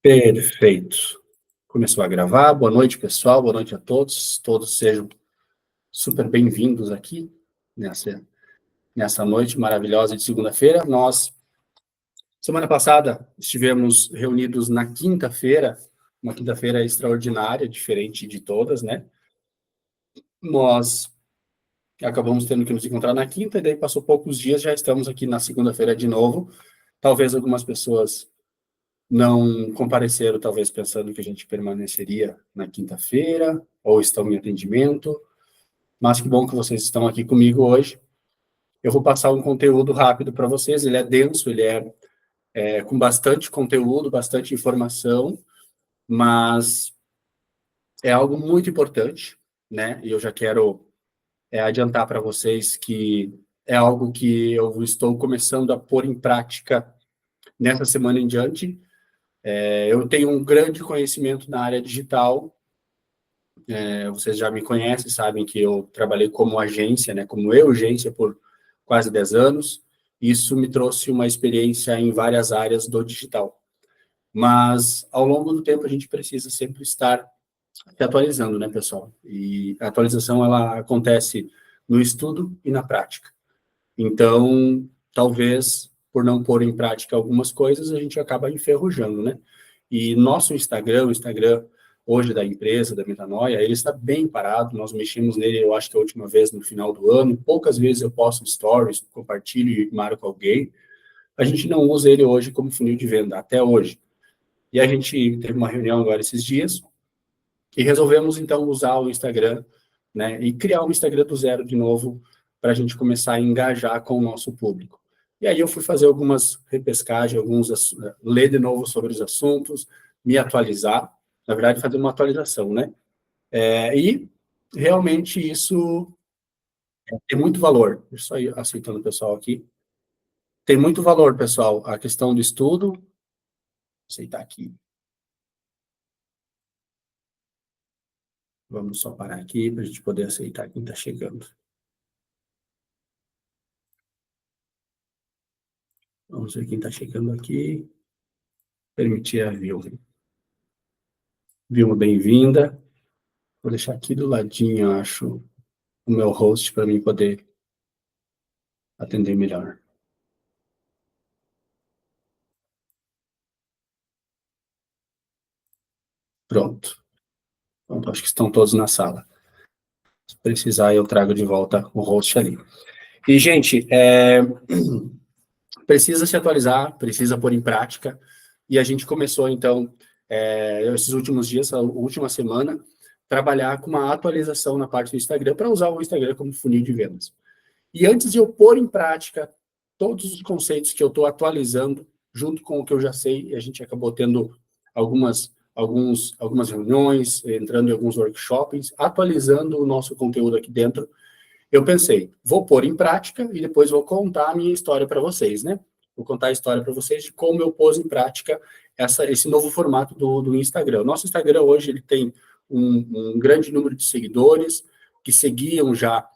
Perfeito. Começou a gravar. Boa noite, pessoal. Boa noite a todos. Todos sejam super bem-vindos aqui nessa noite maravilhosa de segunda-feira. Nós, semana passada, estivemos reunidos na quinta-feira, uma quinta-feira extraordinária, diferente de todas, né? Nós acabamos tendo que nos encontrar na quinta, e daí passou poucos dias, já estamos aqui na segunda-feira de novo. Talvez algumas pessoas não compareceram, talvez pensando que a gente permaneceria na quinta-feira, ou estão em atendimento, mas que bom que vocês estão aqui comigo hoje. Eu vou passar um conteúdo rápido para vocês, ele é denso, ele é com bastante conteúdo, bastante informação, mas é algo muito importante, né? E eu já quero adiantar para vocês que é algo que eu estou começando a pôr em prática nessa semana em diante. Eu tenho um grande conhecimento na área digital. Vocês já me conhecem, sabem que eu trabalhei como agência, né, como agência por quase 10 anos. Isso me trouxe uma experiência em várias áreas do digital. Mas, ao longo do tempo, a gente precisa sempre estar se atualizando, né, pessoal? E a atualização, ela acontece no estudo e na prática. Então, talvez, por não pôr em prática algumas coisas, a gente acaba enferrujando, né? E nosso Instagram, o Instagram hoje da empresa, da Metanoia, ele está bem parado, nós mexemos nele, eu acho que a última vez no final do ano, poucas vezes eu posto stories, compartilho e marco alguém, a gente não usa ele hoje como funil de venda, até hoje. E a gente teve uma reunião agora esses dias, e resolvemos, então, usar o Instagram, né, e criar um Instagram do zero de novo, para a gente começar a engajar com o nosso público. E aí eu fui fazer algumas repescagens, ler de novo sobre os assuntos, me atualizar, na verdade, fazer uma atualização, né? E realmente isso tem muito valor. Deixa eu só ir aceitando o pessoal aqui. Tem muito valor, pessoal, a questão do estudo. Vou aceitar aqui. Vamos só parar aqui para a gente poder aceitar quem está chegando. Vamos ver quem está chegando aqui. Permitir a Vilma. Vilma, bem-vinda. Vou deixar aqui do ladinho, acho, o meu host para mim poder atender melhor. Pronto. Pronto, acho que estão todos na sala. Se precisar, eu trago de volta o host ali. E, gente, precisa se atualizar, precisa pôr em prática. E a gente começou, então, esses últimos dias, a última semana, trabalhar com uma atualização na parte do Instagram, para usar o Instagram como funil de vendas. E antes de eu pôr em prática todos os conceitos que eu estou atualizando, junto com o que eu já sei, a gente acabou tendo algumas reuniões, entrando em alguns workshops, atualizando o nosso conteúdo aqui dentro. Eu pensei, vou pôr em prática e depois vou contar a minha história para vocês, né? Vou contar a história para vocês de como eu pus em prática esse novo formato do Instagram. O nosso Instagram hoje ele tem um grande número de seguidores que seguiam já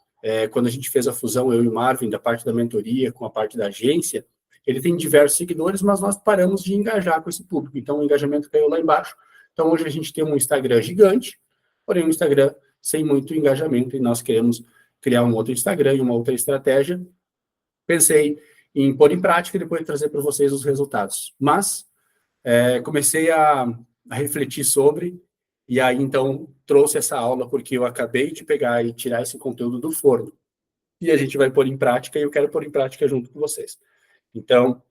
quando a gente fez a fusão, eu e o Marvin, da parte da mentoria com a parte da agência. Ele tem diversos seguidores, mas nós paramos de engajar com esse público. Então, o engajamento caiu lá embaixo. Então, hoje a gente tem um Instagram gigante, porém um Instagram sem muito engajamento, e nós queremos criar um outro Instagram e uma outra estratégia. Pensei em pôr em prática e depois trazer para vocês os resultados. Mas comecei a refletir sobre, e aí então trouxe essa aula porque eu acabei de pegar e tirar esse conteúdo do forno. E a gente vai pôr em prática, e eu quero pôr em prática junto com vocês. Então,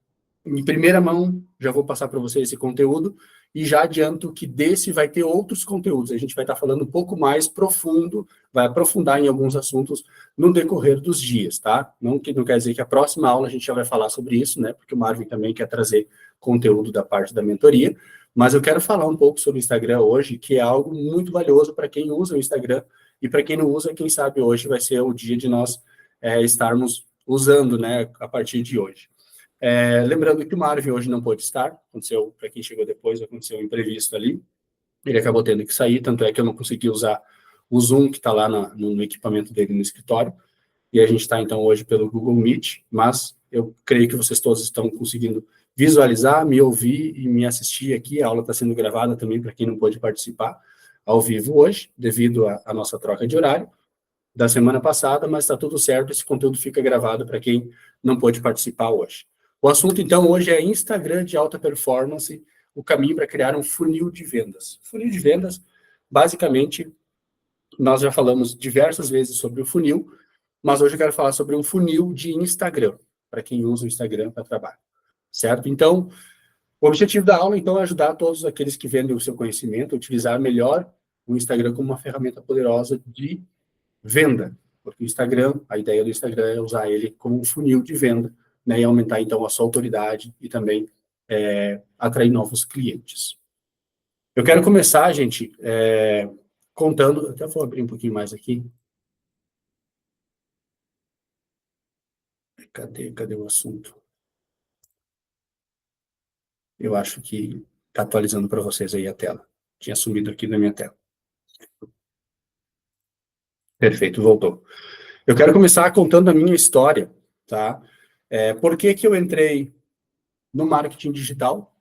em primeira mão, já vou passar para vocês esse conteúdo, e já adianto que desse vai ter outros conteúdos. A gente vai estar falando um pouco mais profundo, vai aprofundar em alguns assuntos no decorrer dos dias, tá? Não quer dizer que a próxima aula a gente já vai falar sobre isso, né? Porque o Marvin também quer trazer conteúdo da parte da mentoria, mas eu quero falar um pouco sobre o Instagram hoje, que é algo muito valioso para quem usa o Instagram, e para quem não usa, quem sabe hoje vai ser o dia de nós estarmos usando, né, a partir de hoje. Lembrando que o Marvin hoje não pôde estar, aconteceu, para quem chegou depois, aconteceu um imprevisto ali, ele acabou tendo que sair, tanto é que eu não consegui usar o Zoom que está lá no equipamento dele no escritório, e a gente está então hoje pelo Google Meet, mas eu creio que vocês todos estão conseguindo visualizar, me ouvir e me assistir aqui. A aula está sendo gravada também para quem não pôde participar ao vivo hoje, devido à nossa troca de horário da semana passada, mas está tudo certo, esse conteúdo fica gravado para quem não pôde participar hoje. O assunto, então, hoje é Instagram de alta performance, o caminho para criar um funil de vendas. Funil de vendas, basicamente, nós já falamos diversas vezes sobre o funil, mas hoje eu quero falar sobre um funil de Instagram, para quem usa o Instagram para trabalho, certo? Então, o objetivo da aula, então, é ajudar todos aqueles que vendem o seu conhecimento a utilizar melhor o Instagram como uma ferramenta poderosa de venda, porque o Instagram, a ideia do Instagram é usar ele como um funil de venda, né, e aumentar, então, a sua autoridade e também atrair novos clientes. Eu quero começar, gente, contando, até vou abrir um pouquinho mais aqui. Cadê o assunto? Eu acho que está atualizando para vocês aí a tela. Tinha sumido aqui da minha tela. Perfeito, voltou. Eu quero começar contando a minha história, tá? Por que que eu entrei no marketing digital?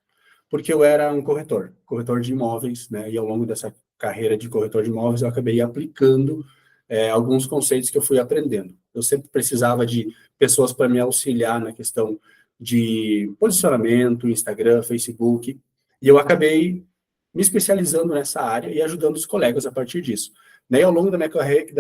Porque eu era um corretor de imóveis, né? E ao longo dessa carreira de corretor de imóveis, eu acabei aplicando alguns conceitos que eu fui aprendendo. Eu sempre precisava de pessoas para me auxiliar na questão de posicionamento, Instagram, Facebook, e eu acabei me especializando nessa área e ajudando os colegas a partir disso. Né? E ao longo da minha carreira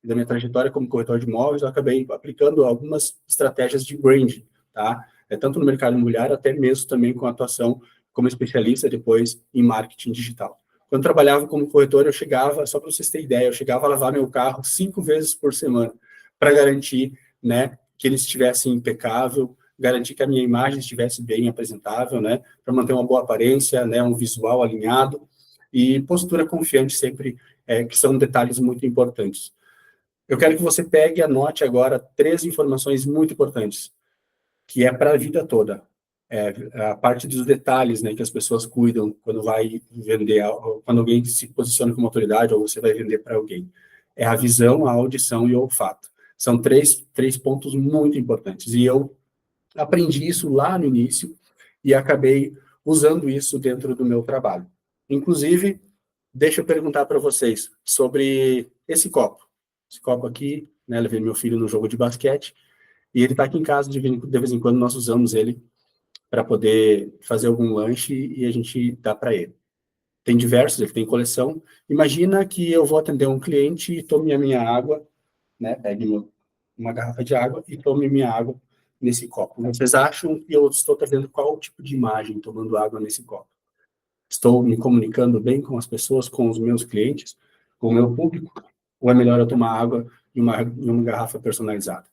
e da minha trajetória como corretor de imóveis, eu acabei aplicando algumas estratégias de branding, tá? Tanto no mercado imobiliário, até mesmo também com atuação como especialista depois em marketing digital. Quando eu trabalhava como corretor, eu chegava, só para vocês terem ideia, eu chegava a lavar meu carro 5 vezes por semana para garantir, né, que ele estivesse impecável, garantir que a minha imagem estivesse bem apresentável, né, para manter uma boa aparência, né, um visual alinhado e postura confiante sempre, que são detalhes muito importantes. Eu quero que você pegue e anote agora 3 informações muito importantes, que é para a vida toda. A parte dos detalhes, né, que as pessoas cuidam quando vai vender, quando alguém se posiciona como autoridade ou você vai vender para alguém. É a visão, a audição e o olfato. São três pontos muito importantes. E eu aprendi isso lá no início e acabei usando isso dentro do meu trabalho. Inclusive, deixa eu perguntar para vocês sobre esse copo. Esse copo aqui, né, levei meu filho no jogo de basquete e ele está aqui em casa, de vez em quando nós usamos ele para poder fazer algum lanche e a gente dá para ele. Tem diversos, ele tem coleção. Imagina que eu vou atender um cliente e tome a minha água, né? Pegue uma garrafa de água e tome minha água nesse copo. Vocês acham que eu estou trazendo qual tipo de imagem tomando água nesse copo? Estou me comunicando bem com as pessoas, com os meus clientes, com o meu público? Ou é melhor eu tomar água em uma garrafa personalizada?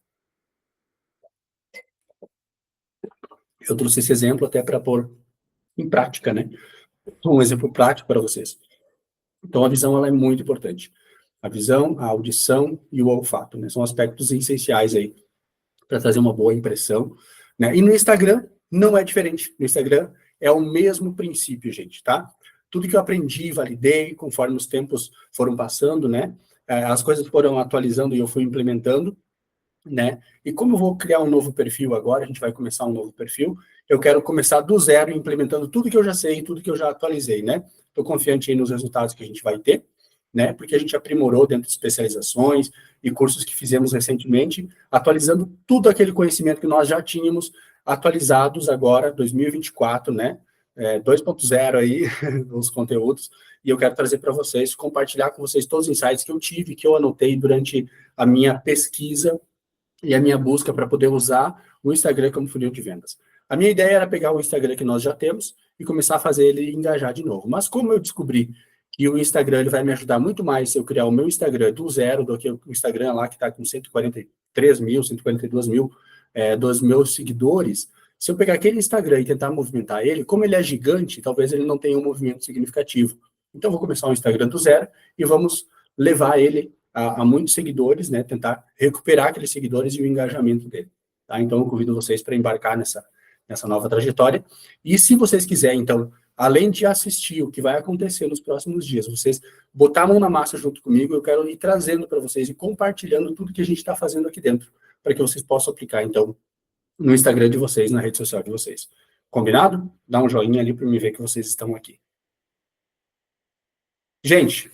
Eu trouxe esse exemplo até para pôr em prática, né? Um exemplo prático para vocês. Então, a visão ela é muito importante. A visão, a audição e o olfato, né? São aspectos essenciais aí para trazer uma boa impressão, né? E no Instagram não é diferente. No Instagram é o mesmo princípio, gente, tá? Tudo que eu aprendi, validei, conforme os tempos foram passando, né? As coisas foram atualizando e eu fui implementando, né? E como eu vou criar um novo perfil agora, a gente vai começar um novo perfil, eu quero começar do zero, implementando tudo que eu já sei, tudo que eu já atualizei, né? Estou confiante aí nos resultados que a gente vai ter, né? Porque a gente aprimorou dentro de especializações e cursos que fizemos recentemente, atualizando tudo aquele conhecimento que nós já tínhamos atualizados agora, 2024, né? 2.0 aí, os conteúdos, e eu quero trazer para vocês, compartilhar com vocês todos os insights que eu tive, que eu anotei durante a minha pesquisa e a minha busca para poder usar o Instagram como funil de vendas. A minha ideia era pegar o Instagram que nós já temos e começar a fazer ele engajar de novo. Mas como eu descobri que o Instagram ele vai me ajudar muito mais se eu criar o meu Instagram do zero do que o Instagram lá que está com 143 mil, 142 mil dos meus seguidores, se eu pegar aquele Instagram e tentar movimentar ele, como ele é gigante, talvez ele não tenha um movimento significativo. Então, eu vou começar um Instagram do zero e vamos levar ele a muitos seguidores, né? Tentar recuperar aqueles seguidores e o engajamento dele. Tá? Então, eu convido vocês para embarcar nessa nova trajetória. E se vocês quiserem, então, além de assistir o que vai acontecer nos próximos dias, vocês botar a mão na massa junto comigo, eu quero ir trazendo para vocês e compartilhando tudo que a gente está fazendo aqui dentro, para que vocês possam aplicar, então, no Instagram de vocês, na rede social de vocês. Combinado? Dá um joinha ali para me ver que vocês estão aqui. Gente,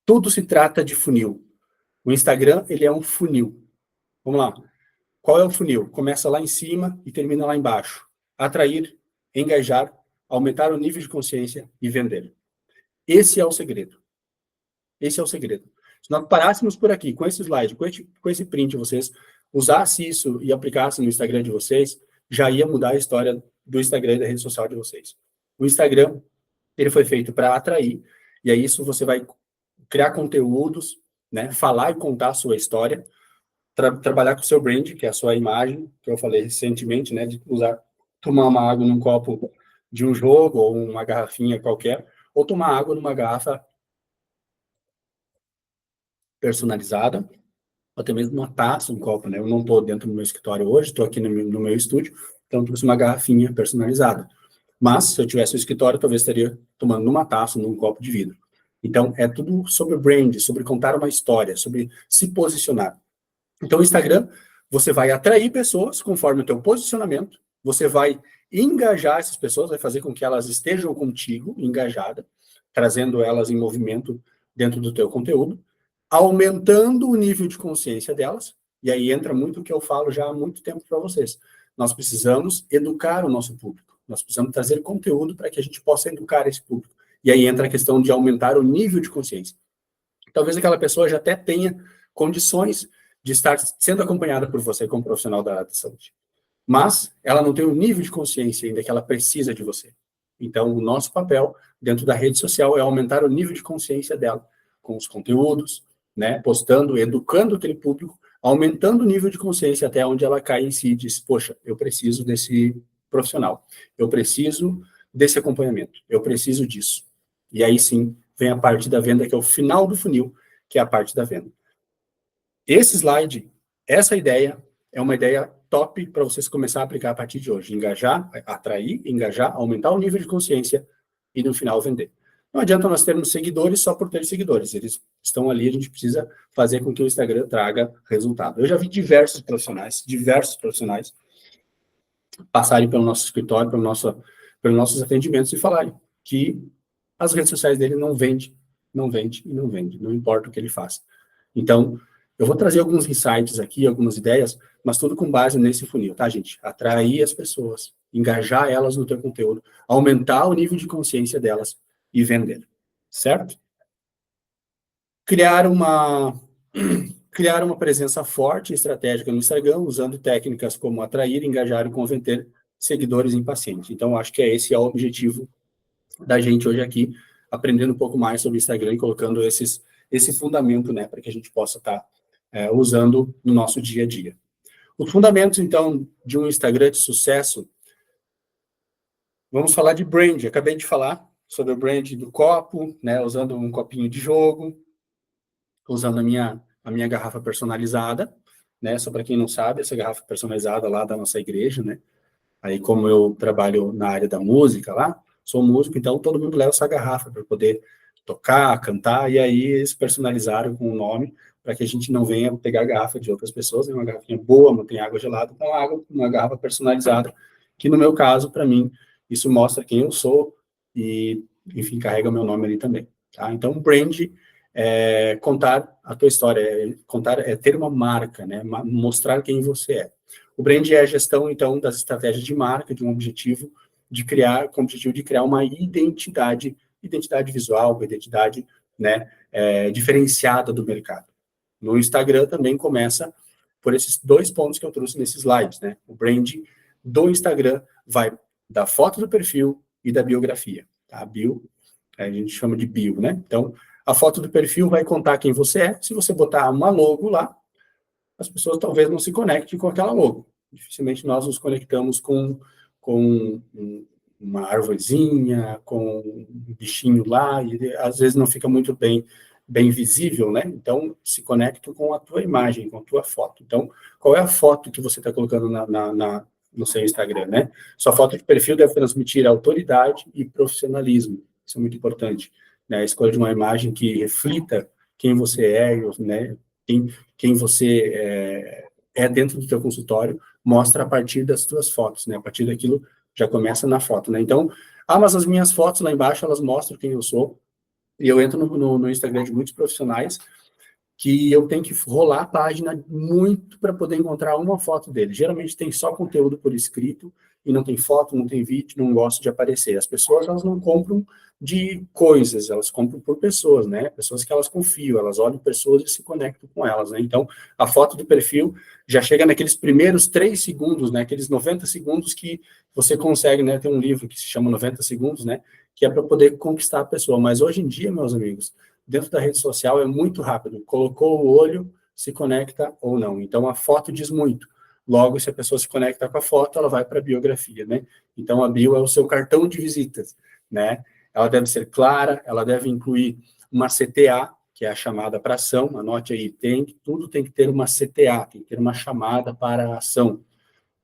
tudo se trata de funil. O Instagram, ele é um funil. Vamos lá. Qual é o funil? Começa lá em cima e termina lá embaixo. Atrair, engajar, aumentar o nível de consciência e vender. Esse é o segredo. Esse é o segredo. Se nós parássemos por aqui, com esse slide, com esse print, vocês usassem isso e aplicassem no Instagram de vocês, já ia mudar a história do Instagram e da rede social de vocês. O Instagram, ele foi feito para atrair, e aí isso você vai criar conteúdos, né, falar e contar a sua história, trabalhar com o seu brand, que é a sua imagem, que eu falei recentemente, né, de tomar uma água num copo de um jogo, ou uma garrafinha qualquer, ou tomar água numa garrafa personalizada, ou até mesmo uma taça, um copo, né? Eu não estou dentro do meu escritório hoje, estou aqui no meu estúdio, então trouxe uma garrafinha personalizada. Mas, se eu tivesse um escritório, talvez estaria tomando numa taça, num copo de vidro. Então, é tudo sobre brand, sobre contar uma história, sobre se posicionar. Então, o Instagram, você vai atrair pessoas conforme o teu posicionamento, você vai engajar essas pessoas, vai fazer com que elas estejam contigo, engajadas, trazendo elas em movimento dentro do teu conteúdo, aumentando o nível de consciência delas, e aí entra muito o que eu falo já há muito tempo para vocês. Nós precisamos educar o nosso público, nós precisamos trazer conteúdo para que a gente possa educar esse público. E aí entra a questão de aumentar o nível de consciência. Talvez aquela pessoa já até tenha condições de estar sendo acompanhada por você como profissional da área de saúde. Mas ela não tem o nível de consciência ainda que ela precisa de você. Então, o nosso papel dentro da rede social é aumentar o nível de consciência dela, com os conteúdos, né, postando, educando aquele público, aumentando o nível de consciência até onde ela cai em si e diz, poxa, eu preciso desse profissional, eu preciso desse acompanhamento, eu preciso disso. E aí sim, vem a parte da venda, que é o final do funil, que é a parte da venda. Esse slide, essa ideia, é uma ideia top para vocês começar a aplicar a partir de hoje. Engajar, atrair, engajar, aumentar o nível de consciência e, no final, vender. Não adianta nós termos seguidores só por ter seguidores. Eles estão ali, a gente precisa fazer com que o Instagram traga resultado. Eu já vi diversos profissionais passarem pelo nosso escritório, pelos nossos atendimentos e falarem que as redes sociais dele não vendem, não vende e não vende, não importa o que ele faça. Então, eu vou trazer alguns insights aqui, algumas ideias, mas tudo com base nesse funil, tá, gente? Atrair as pessoas, engajar elas no teu conteúdo, aumentar o nível de consciência delas e vender, certo? Criar uma presença forte e estratégica no Instagram, usando técnicas como atrair, engajar e converter seguidores em pacientes. Então, acho que esse é o objetivo da gente hoje aqui, aprendendo um pouco mais sobre o Instagram e colocando esse fundamento, né, para que a gente possa estar usando no nosso dia a dia. Os fundamentos, então, de um Instagram de sucesso, vamos falar de brand. Acabei de falar sobre o brand do copo, né, usando um copinho de jogo, usando a minha garrafa personalizada, né, só para quem não sabe, essa garrafa personalizada lá da nossa igreja, né, aí como eu trabalho na área da música lá, sou músico, então todo mundo leva essa garrafa para poder tocar, cantar, e aí eles personalizaram com o nome, para que a gente não venha pegar a garrafa de outras pessoas, é uma garrafinha boa, não tem água gelada, então uma garrafa personalizada, que no meu caso, para mim, isso mostra quem eu sou, e, enfim, carrega o meu nome ali também. Tá? Então, brand é contar a tua história, é ter uma marca, né? Mostrar quem você é. O brand é a gestão, então, das estratégias de marca, de um objetivo com o objetivo de criar uma identidade visual, uma identidade, né, diferenciada do mercado. No Instagram também começa por esses dois pontos que eu trouxe nesses slides, né? O brand do Instagram vai da foto do perfil e da biografia. Tá? A bio, a gente chama de bio, né? Então, a foto do perfil vai contar quem você é. Se você botar uma logo lá, as pessoas talvez não se conectem com aquela logo. Dificilmente nós nos conectamos com uma arvorezinha, com um bichinho lá, e às vezes não fica muito bem visível, né? Então, se conecta com a tua imagem, com a tua foto. Então, qual é a foto que você está colocando no seu Instagram, né? Sua foto de perfil deve transmitir autoridade e profissionalismo. Isso é muito importante, né? A escolha de uma imagem que reflita quem você é, né? Quem você é dentro do teu consultório, mostra a partir das tuas fotos, né? A partir daquilo já começa na foto, né? Então, mas as minhas fotos lá embaixo, elas mostram quem eu sou, e eu entro no Instagram de muitos profissionais que eu tenho que rolar a página muito para poder encontrar uma foto dele. Geralmente tem só conteúdo por escrito e não tem foto, não tem vídeo, não gosto de aparecer. As pessoas, elas não compram de coisas, elas compram por pessoas, né? Pessoas que elas confiam, elas olham pessoas e se conectam com elas, né? Então, a foto do perfil já chega naqueles primeiros 3 segundos, né? Aqueles 90 segundos que você consegue, né? Tem um livro que se chama 90 segundos, né? Que é para poder conquistar a pessoa. Mas hoje em dia, meus amigos, dentro da rede social é muito rápido. Colocou o olho, se conecta ou não. Então, a foto diz muito. Logo, se a pessoa se conecta com a foto, ela vai para a biografia, né? Então, a bio é o seu cartão de visitas, né? Ela deve ser clara, ela deve incluir uma CTA, que é a chamada para ação. Anote aí, tudo tem que ter uma CTA, tem que ter uma chamada para a ação,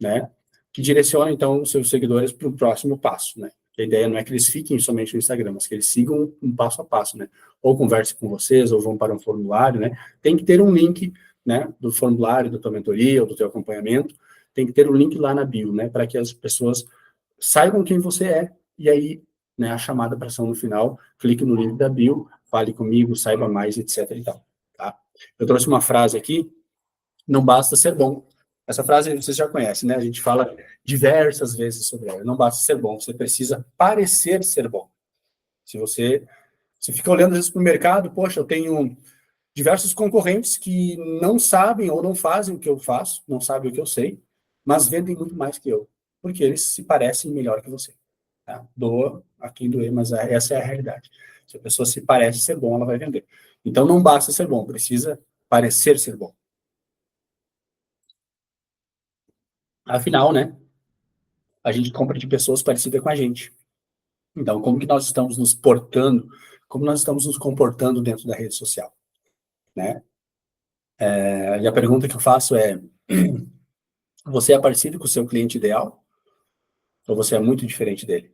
né? Que direciona, então, os seus seguidores para o próximo passo, né? A ideia não é que eles fiquem somente no Instagram, mas que eles sigam um passo a passo, né? Ou conversem com vocês, ou vão para um formulário, né? Tem que ter um link, né? Do formulário, da tua mentoria, ou do teu acompanhamento. Tem que ter um link lá na bio, né? Para que as pessoas saibam quem você é, e aí, né? A chamada para ação no final, clique no link da bio, fale comigo, saiba mais, etc e tal, tá? Eu trouxe uma frase aqui, não basta ser bom. Essa frase vocês já conhecem, né? A gente fala diversas vezes sobre ela. Não basta ser bom, você precisa parecer ser bom. Se você fica olhando às vezes para o mercado, poxa, eu tenho diversos concorrentes que não sabem ou não fazem o que eu faço, não sabem o que eu sei, mas vendem muito mais que eu, porque eles se parecem melhor que você. Tá? Doa a quem doer, mas essa é a realidade. Se a pessoa se parece ser bom, ela vai vender. Então não basta ser bom, precisa parecer ser bom. Afinal, né? A gente compra de pessoas parecidas com a gente. Então, como que nós estamos nos portando, como nós estamos nos comportando dentro da rede social, né? E a pergunta que eu faço é, você é parecido com o seu cliente ideal? Ou você é muito diferente dele?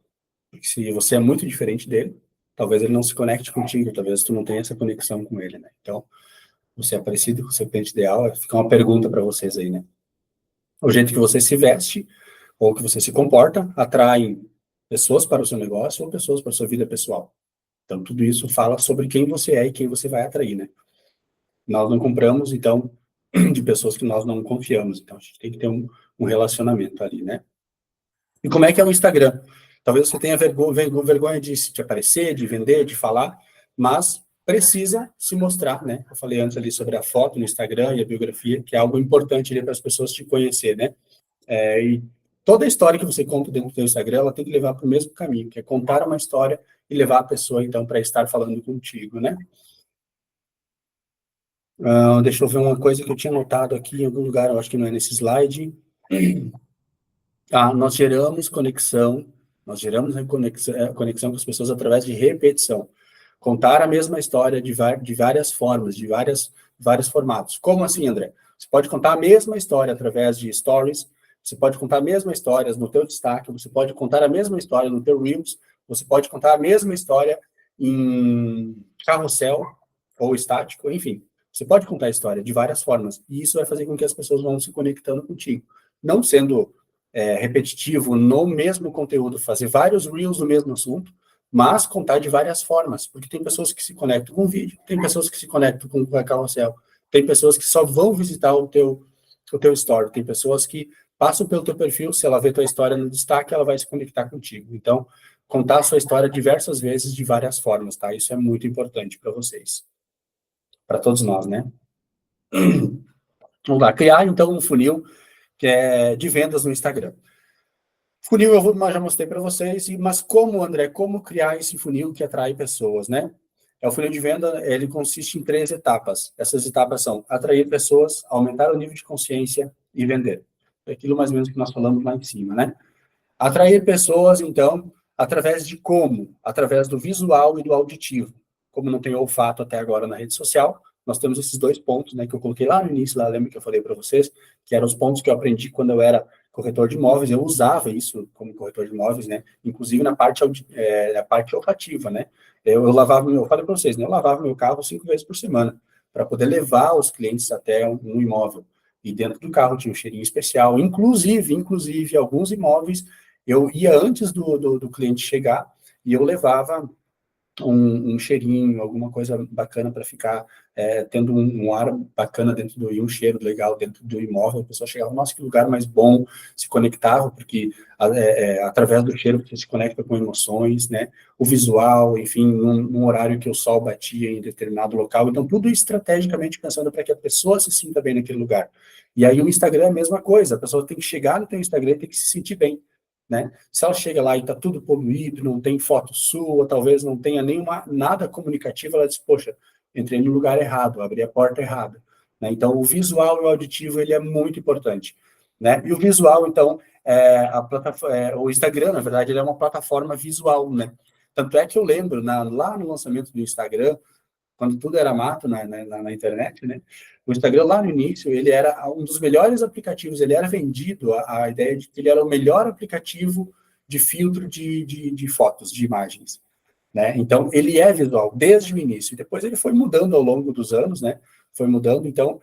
Porque se você é muito diferente dele, talvez ele não se conecte contigo, talvez tu não tenha essa conexão com ele, né? Então, você é parecido com o seu cliente ideal? Fica uma pergunta para vocês aí, né? O jeito que você se veste, ou que você se comporta, atrai pessoas para o seu negócio ou pessoas para a sua vida pessoal. Então, tudo isso fala sobre quem você é e quem você vai atrair, né? Nós não compramos, então, de pessoas que nós não confiamos. Então, a gente tem que ter um relacionamento ali, né? E como é que é o Instagram? Talvez você tenha vergonha de aparecer, de vender, de falar, mas precisa se mostrar, né? Eu falei antes ali sobre a foto no Instagram e a biografia, que é algo importante ali para as pessoas te conhecer, né? E toda a história que você conta dentro do seu Instagram, ela tem que levar para o mesmo caminho, que é contar uma história e levar a pessoa, então, para estar falando contigo, né? Deixa eu ver uma coisa que eu tinha notado aqui em algum lugar, eu acho que não é nesse slide. Nós geramos conexão com as pessoas através de repetição. Contar a mesma história de várias formas, de vários formatos. Como assim, André? Você pode contar a mesma história através de stories, você pode contar a mesma história no teu destaque, você pode contar a mesma história no teu Reels, você pode contar a mesma história em carrossel ou estático, enfim. Você pode contar a história de várias formas, e isso vai fazer com que as pessoas vão se conectando contigo. Não sendo repetitivo no mesmo conteúdo, fazer vários reels no mesmo assunto, mas contar de várias formas, porque tem pessoas que se conectam com vídeo, tem pessoas que se conectam com o carrossel, tem pessoas que só vão visitar o teu story, tem pessoas que passam pelo teu perfil, se ela vê tua história no destaque, ela vai se conectar contigo. Então, contar a sua história diversas vezes, de várias formas, tá? Isso é muito importante para vocês, para todos nós, né? Vamos lá, criar então um funil que é de vendas no Instagram. Funil eu já mostrei para vocês, mas como, André, como criar esse funil que atrai pessoas, né? O funil de venda, ele consiste em 3 etapas. Essas etapas são atrair pessoas, aumentar o nível de consciência e vender. É aquilo mais ou menos que nós falamos lá em cima, né? Atrair pessoas, então, através de como? Através do visual e do auditivo. Como não tem olfato até agora na rede social, nós temos esses 2 pontos, né, que eu coloquei lá no início, lá, lembra que eu falei para vocês, que eram os pontos que eu aprendi quando eu era corretor de imóveis, eu usava isso como corretor de imóveis, né, inclusive na parte olfativa, né, eu falei para vocês, né, eu lavava meu carro 5 vezes por semana, para poder levar os clientes até um imóvel, E dentro do carro tinha um cheirinho especial, inclusive, alguns imóveis, eu ia antes do cliente chegar e eu levava um cheirinho, alguma coisa bacana para ficar tendo um ar bacana dentro e um cheiro legal dentro do imóvel. A pessoa chegava, nossa, que lugar mais bom, se conectava, porque através do cheiro você se conecta com emoções, né? O visual, enfim, num horário que o sol batia em determinado local. Então, tudo estrategicamente pensando para que a pessoa se sinta bem naquele lugar. E aí o Instagram é a mesma coisa, a pessoa tem que chegar no teu Instagram e tem que se sentir bem. Né? Se ela chega lá e está tudo poluído, não tem foto sua, talvez não tenha nada comunicativo, ela diz, poxa, entrei no lugar errado, abri a porta errada. Né? Então, o visual e o auditivo, ele é muito importante. Né? E o visual, então, o Instagram, na verdade, ele é uma plataforma visual, né? Tanto é que eu lembro, lá no lançamento do Instagram, quando tudo era mato na internet, né? O Instagram, lá no início, ele era um dos melhores aplicativos, ele era vendido, a ideia de que ele era o melhor aplicativo de filtro de fotos, de imagens, né? Então, ele é visual desde o início, depois ele foi mudando ao longo dos anos, né? Foi mudando, então,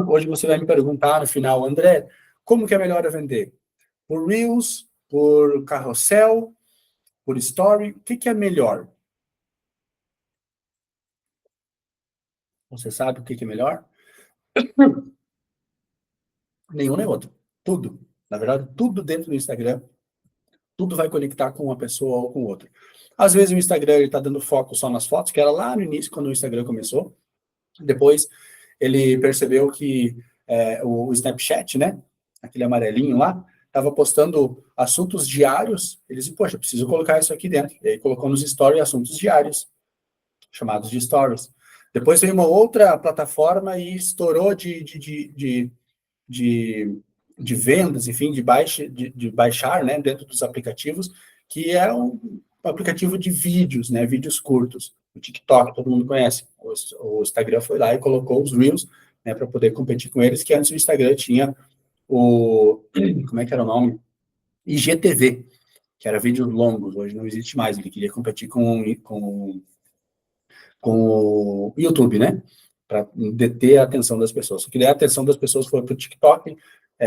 hoje você vai me perguntar no final, André, como que é melhor eu vender? Por Reels, por Carrossel, por Story, o que que é melhor? Você sabe o que que é melhor? Nenhum nem outro. Tudo. Na verdade, tudo dentro do Instagram, tudo vai conectar com uma pessoa ou com outra. Às vezes o Instagram está dando foco só nas fotos, que era lá no início, quando o Instagram começou. Depois ele percebeu que o Snapchat, né, aquele amarelinho lá, estava postando assuntos diários. Ele disse, poxa, preciso colocar isso aqui dentro. E aí colocou nos stories assuntos diários, chamados de stories. Depois veio uma outra plataforma e estourou de, de vendas, enfim, de baixar, né, dentro dos aplicativos, que é um aplicativo de vídeos, né, vídeos curtos. O TikTok, todo mundo conhece. O Instagram foi lá e colocou os Reels, né, para poder competir com eles, que antes o Instagram tinha como é que era o nome? IGTV, que era vídeos longos, hoje não existe mais, ele queria competir com o YouTube, né? Para deter a atenção das pessoas. Só que daí a atenção das pessoas foi para o TikTok,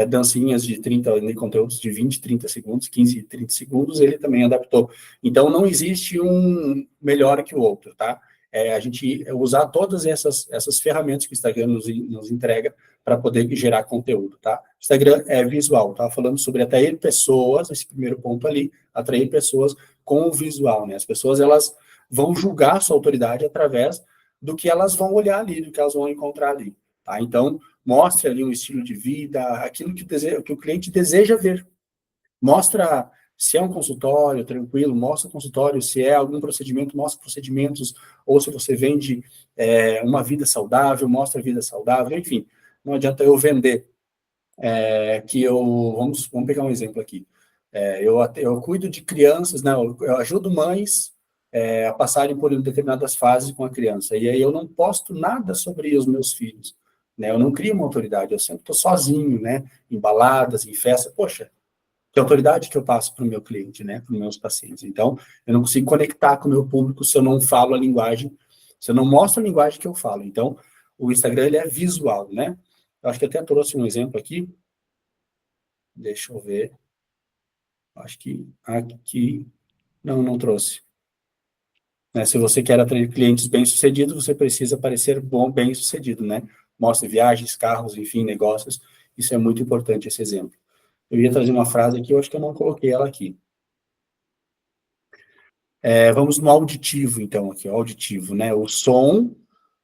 dancinhas de 30, conteúdos de 20, 30 segundos, 15, 30 segundos, ele também adaptou. Então, não existe um melhor que o outro, tá? A gente usar todas essas ferramentas que o Instagram nos entrega para poder gerar conteúdo, tá? Instagram é visual, tá? Falando sobre atrair pessoas, esse primeiro ponto ali, atrair pessoas com o visual, né? As pessoas, elas vão julgar a sua autoridade através do que elas vão olhar ali, do que elas vão encontrar ali. Tá? Então, mostre ali um estilo de vida, aquilo que o cliente deseja ver. Mostra se é um consultório tranquilo, mostra o consultório, se é algum procedimento, mostra procedimentos, ou se você vende uma vida saudável, mostra a vida saudável, enfim. Não adianta eu vender vamos pegar um exemplo aqui. Eu cuido de crianças, né, eu ajudo mães a passarem por determinadas fases com a criança. E aí eu não posto nada sobre os meus filhos. Né? Eu não crio uma autoridade, eu sempre estou sozinho, né? Em baladas, em festas. Poxa, que autoridade que eu passo para o meu cliente, né? Para os meus pacientes. Então, eu não consigo conectar com o meu público se eu não falo a linguagem, se eu não mostro a linguagem que eu falo. Então, o Instagram, ele é visual, né? Eu acho que até trouxe um exemplo aqui. Deixa eu ver. Acho que aqui... Não trouxe. Né? Se você quer atrair clientes bem-sucedidos, você precisa parecer bom, bem-sucedido, né? Mostre viagens, carros, enfim, negócios. Isso é muito importante, esse exemplo. Eu ia trazer uma frase aqui, eu acho que eu não coloquei ela aqui. Vamos no auditivo, então, aqui, auditivo, né? O som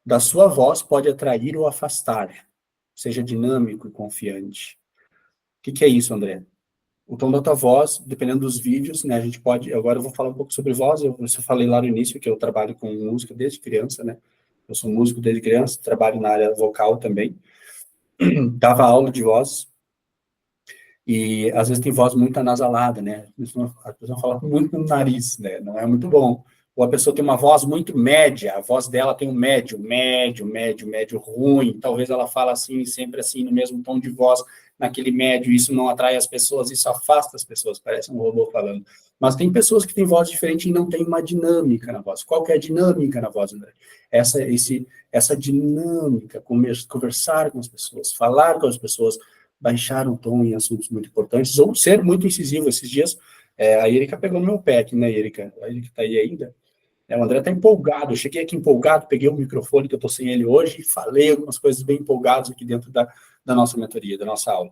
da sua voz pode atrair ou afastar. Seja dinâmico e confiante. O que é isso, André? O tom da tua voz, dependendo dos vídeos, né, a gente pode... Agora eu vou falar um pouco sobre voz, eu falei lá no início que eu trabalho com música desde criança, né? Eu sou músico desde criança, trabalho na área vocal também. Dava aula de voz, e às vezes tem voz muito anasalada, né? A pessoa fala muito no nariz, né? Não é muito bom. Ou a pessoa tem uma voz muito média, a voz dela tem um médio ruim, talvez ela fala assim, sempre assim, no mesmo tom de voz, naquele médio, isso não atrai as pessoas, isso afasta as pessoas, parece um robô falando. Mas tem pessoas que têm voz diferente e não tem uma dinâmica na voz. Qual que é a dinâmica na voz, André? Essa dinâmica, conversar com as pessoas, falar com as pessoas, baixar o tom em assuntos muito importantes, ou ser muito incisivo. Esses dias, a Erika pegou no meu pé aqui, né, Erika? A Erika está aí ainda. O André está empolgado. Eu cheguei aqui empolgado, peguei o microfone, que eu estou sem ele hoje, e falei algumas coisas bem empolgadas aqui dentro da nossa mentoria, da nossa aula,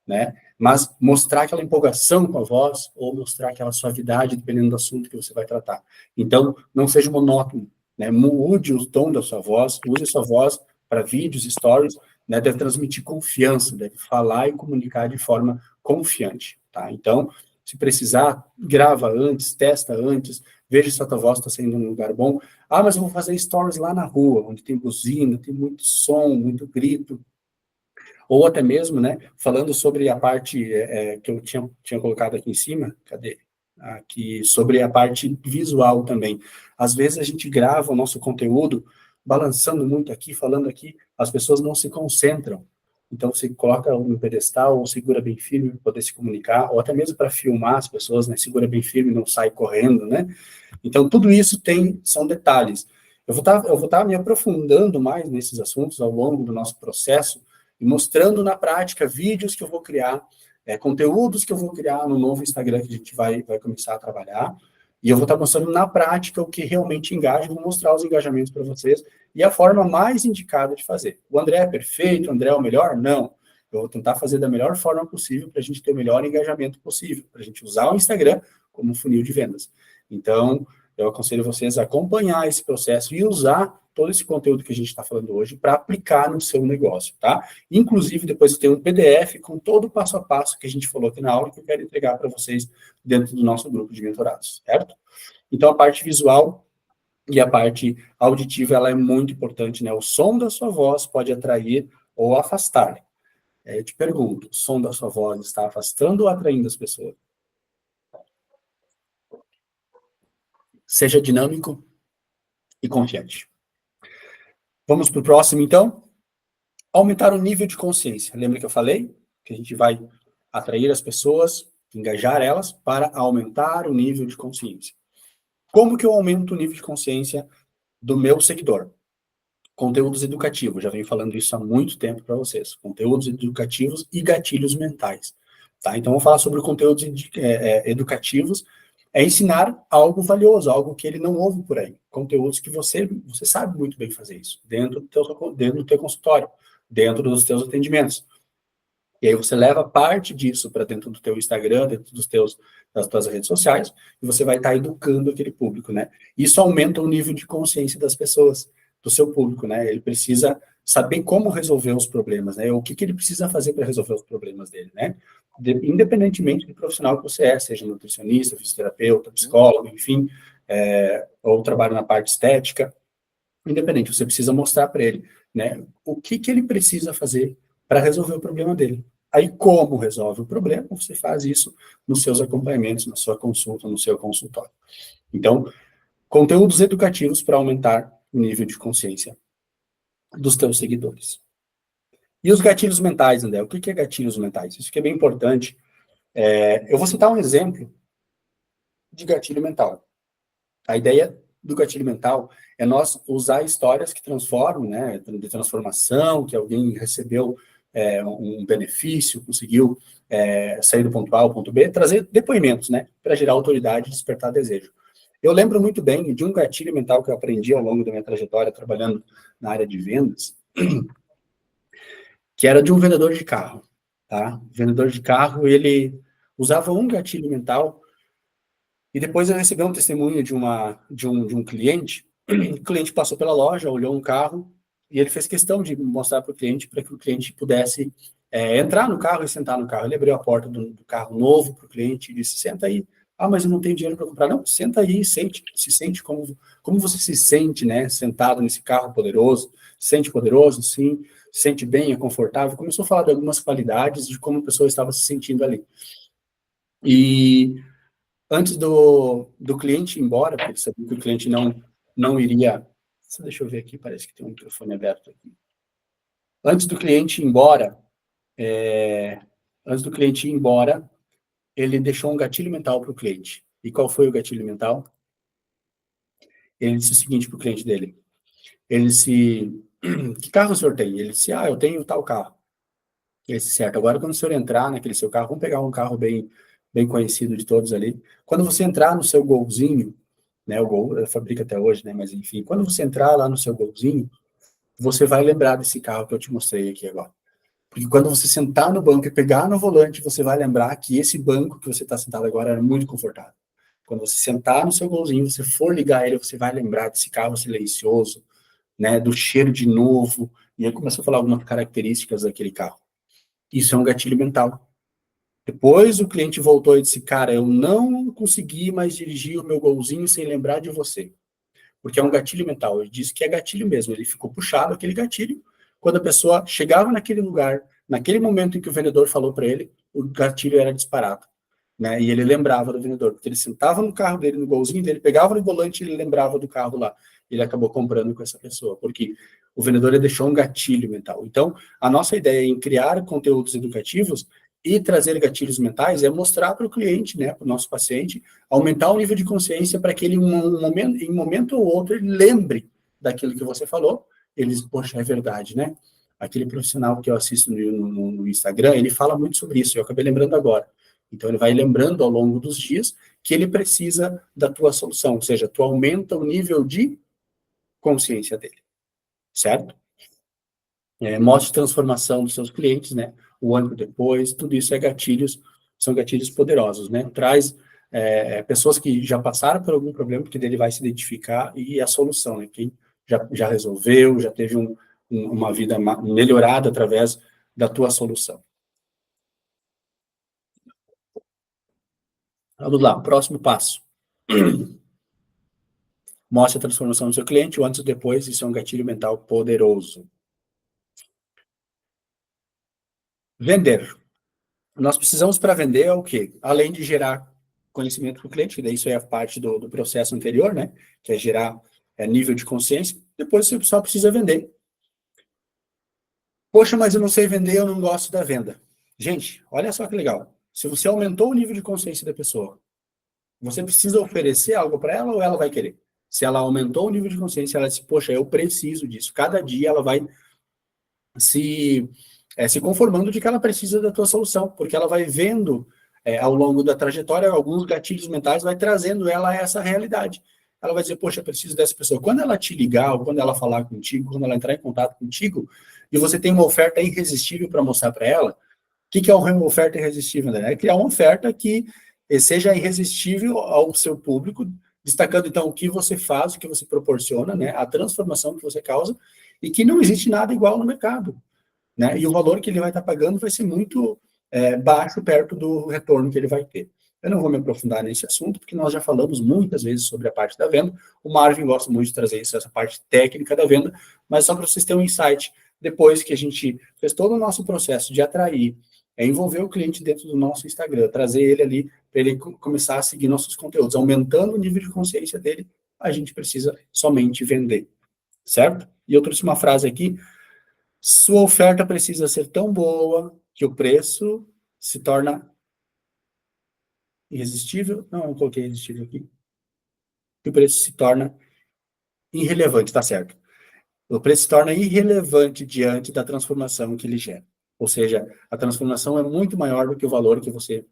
né? Mas mostrar aquela empolgação com a voz ou mostrar aquela suavidade, dependendo do assunto que você vai tratar. Então, não seja monótono, né? Mude o tom da sua voz, use a sua voz para vídeos, stories, né? Deve transmitir confiança, deve falar e comunicar de forma confiante, tá? Então, se precisar, grava antes, testa antes, veja se a tua voz está saindo num lugar bom. Ah, mas eu vou fazer stories lá na rua, onde tem buzina, tem muito som, muito grito, ou até mesmo, né, falando sobre a parte que eu tinha colocado aqui em cima, cadê? Aqui, sobre a parte visual também. Às vezes a gente grava o nosso conteúdo balançando muito aqui, falando aqui, as pessoas não se concentram. Então você coloca um pedestal ou segura bem firme para poder se comunicar, ou até mesmo para filmar as pessoas, né, segura bem firme, não sai correndo, né? Então tudo isso são detalhes. Eu vou estar me aprofundando mais nesses assuntos ao longo do nosso processo, e mostrando na prática vídeos que eu vou criar, conteúdos que eu vou criar no novo Instagram que a gente vai começar a trabalhar, e eu vou estar mostrando na prática o que realmente engaja, vou mostrar os engajamentos para vocês, e a forma mais indicada de fazer. O André é perfeito, o André é o melhor? Não. Eu vou tentar fazer da melhor forma possível para a gente ter o melhor engajamento possível, para a gente usar o Instagram como funil de vendas. Então, eu aconselho vocês a acompanhar esse processo e usar todo esse conteúdo que a gente está falando hoje para aplicar no seu negócio, tá? Inclusive, depois tem um PDF com todo o passo a passo que a gente falou aqui na aula que eu quero entregar para vocês dentro do nosso grupo de mentorados, certo? Então, a parte visual e a parte auditiva, ela é muito importante, né? O som da sua voz pode atrair ou afastar. Eu te pergunto, o som da sua voz está afastando ou atraindo as pessoas? Seja dinâmico e confiante. Vamos para o próximo, então? Aumentar o nível de consciência. Lembra que eu falei? Que a gente vai atrair as pessoas, engajar elas, para aumentar o nível de consciência. Como que eu aumento o nível de consciência do meu seguidor? Conteúdos educativos. Já venho falando isso há muito tempo para vocês. Conteúdos educativos e gatilhos mentais. Tá? Então, vamos falar sobre conteúdos educativos. É ensinar algo valioso, algo que ele não ouve por aí. Conteúdos que você sabe muito bem fazer isso, dentro do teu consultório, dentro dos teus atendimentos. E aí você leva parte disso para dentro do teu Instagram, dentro das tuas redes sociais, e você vai estar educando aquele público, né? Isso aumenta o nível de consciência das pessoas, do seu público, né? Ele precisa saber como resolver os problemas, né? O que ele precisa fazer para resolver os problemas dele, né? Independentemente do profissional que você seja nutricionista, fisioterapeuta, psicólogo, enfim, ou trabalho na parte estética, independente, você precisa mostrar para ele, né, o que ele precisa fazer para resolver o problema dele. Aí, como resolve o problema, você faz isso nos seus acompanhamentos, na sua consulta, no seu consultório. Então, conteúdos educativos para aumentar o nível de consciência dos teus seguidores. E os gatilhos mentais, André? O que é gatilhos mentais? Isso que é bem importante. Eu vou citar um exemplo de gatilho mental. A ideia do gatilho mental é nós usar histórias que transformam, né, de transformação, que alguém recebeu um benefício, conseguiu sair do ponto A ao ponto B, trazer depoimentos, né, para gerar autoridade e despertar desejo. Eu lembro muito bem de um gatilho mental que eu aprendi ao longo da minha trajetória trabalhando na área de vendas, que era de um vendedor de carro, tá? O vendedor de carro, ele usava um gatilho mental. E depois eu recebi um testemunho de um cliente. O cliente passou pela loja, olhou um carro e ele fez questão de mostrar para o cliente, para que o cliente pudesse entrar no carro e sentar no carro. Ele abriu a porta do carro novo para o cliente e disse: senta aí. Ah, mas eu não tenho dinheiro para comprar. Não, senta aí e se sente como você se sente, né? Sentado nesse carro poderoso. Se sente poderoso, sim. Se sente bem, é confortável. Começou a falar de algumas qualidades de como a pessoa estava se sentindo ali. E antes do cliente ir embora, porque ele sabia que o cliente não iria. Deixa eu ver aqui, parece que tem um microfone aberto aqui. Antes do cliente ir embora, antes do cliente ir embora, ele deixou um gatilho mental para o cliente. E qual foi o gatilho mental? Ele disse o seguinte para o cliente dele. Ele disse, que carro o senhor tem? Ele disse, eu tenho tal carro. Ele disse, certo, agora quando o senhor entrar naquele seu carro, vamos pegar um carro bem conhecido de todos ali. Quando você entrar no seu Golzinho, né, o Gol fabrica até hoje, né, mas enfim, quando você entrar lá no seu Golzinho, você vai lembrar desse carro que eu te mostrei aqui agora. Porque quando você sentar no banco e pegar no volante, você vai lembrar que esse banco que você está sentado agora era muito confortável. Quando você sentar no seu Golzinho, você for ligar ele, você vai lembrar desse carro silencioso, né, do cheiro de novo, e aí começou a falar algumas características daquele carro. Isso é um gatilho mental. Depois o cliente voltou e disse, cara, eu não consegui mais dirigir o meu Golzinho sem lembrar de você. Porque é um gatilho mental. Ele disse que é gatilho mesmo. Ele ficou puxado aquele gatilho. Quando a pessoa chegava naquele lugar, naquele momento em que o vendedor falou para ele, o gatilho era disparado. Né? E ele lembrava do vendedor, porque ele sentava no carro dele, no Golzinho dele, pegava no volante e ele lembrava do carro lá. Ele acabou comprando com essa pessoa, porque o vendedor deixou um gatilho mental. Então, a nossa ideia em criar conteúdos educativos e trazer gatilhos mentais é mostrar para o cliente, né, para o nosso paciente, aumentar o nível de consciência para que ele, em um momento ou outro, ele lembre daquilo que você falou. Ele diz, poxa, é verdade, né? Aquele profissional que eu assisto no Instagram, ele fala muito sobre isso, eu acabei lembrando agora. Então, ele vai lembrando ao longo dos dias que ele precisa da tua solução, ou seja, tu aumenta o nível de consciência dele, certo? Mostre transformação dos seus clientes, né? O ano depois, tudo isso são gatilhos poderosos, né? Traz pessoas que já passaram por algum problema, porque dele vai se identificar e a solução, né? Quem já resolveu, já teve uma vida melhorada através da tua solução. Vamos lá, próximo passo. Mostre a transformação do seu cliente, o antes e depois, isso é um gatilho mental poderoso. Vender. Nós precisamos para vender o quê? Além de gerar conhecimento para o cliente, que daí isso é a parte do processo anterior, né? Que é gerar nível de consciência. Depois você só precisa vender. Poxa, mas eu não sei vender, eu não gosto da venda. Gente, olha só que legal. Se você aumentou o nível de consciência da pessoa, você precisa oferecer algo para ela ou ela vai querer? Se ela aumentou o nível de consciência, ela disse, poxa, eu preciso disso. Cada dia ela vai se conformando de que ela precisa da tua solução, porque ela vai vendo ao longo da trajetória alguns gatilhos mentais, vai trazendo ela a essa realidade. Ela vai dizer, poxa, eu preciso dessa pessoa. Quando ela te ligar, ou quando ela falar contigo, quando ela entrar em contato contigo, e você tem uma oferta irresistível para mostrar para ela, o que é uma oferta irresistível, André? É criar uma oferta que seja irresistível ao seu público, destacando, então, o que você faz, o que você proporciona, né, a transformação que você causa, e que não existe nada igual no mercado. Né? E o valor que ele vai estar pagando vai ser muito baixo perto do retorno que ele vai ter. Eu não vou me aprofundar nesse assunto, porque nós já falamos muitas vezes sobre a parte da venda. O Marvin gosta muito de trazer isso, essa parte técnica da venda, mas só para vocês terem um insight, depois que a gente fez todo o nosso processo de atrair, envolver o cliente dentro do nosso Instagram, trazer ele ali para ele começar a seguir nossos conteúdos, aumentando o nível de consciência dele, a gente precisa somente vender, certo? E eu trouxe uma frase aqui: sua oferta precisa ser tão boa que o preço se torna irresistível. Não, eu coloquei irresistível aqui. Que o preço se torna irrelevante, tá certo. O preço se torna irrelevante diante da transformação que ele gera. Ou seja, a transformação é muito maior do que o valor que você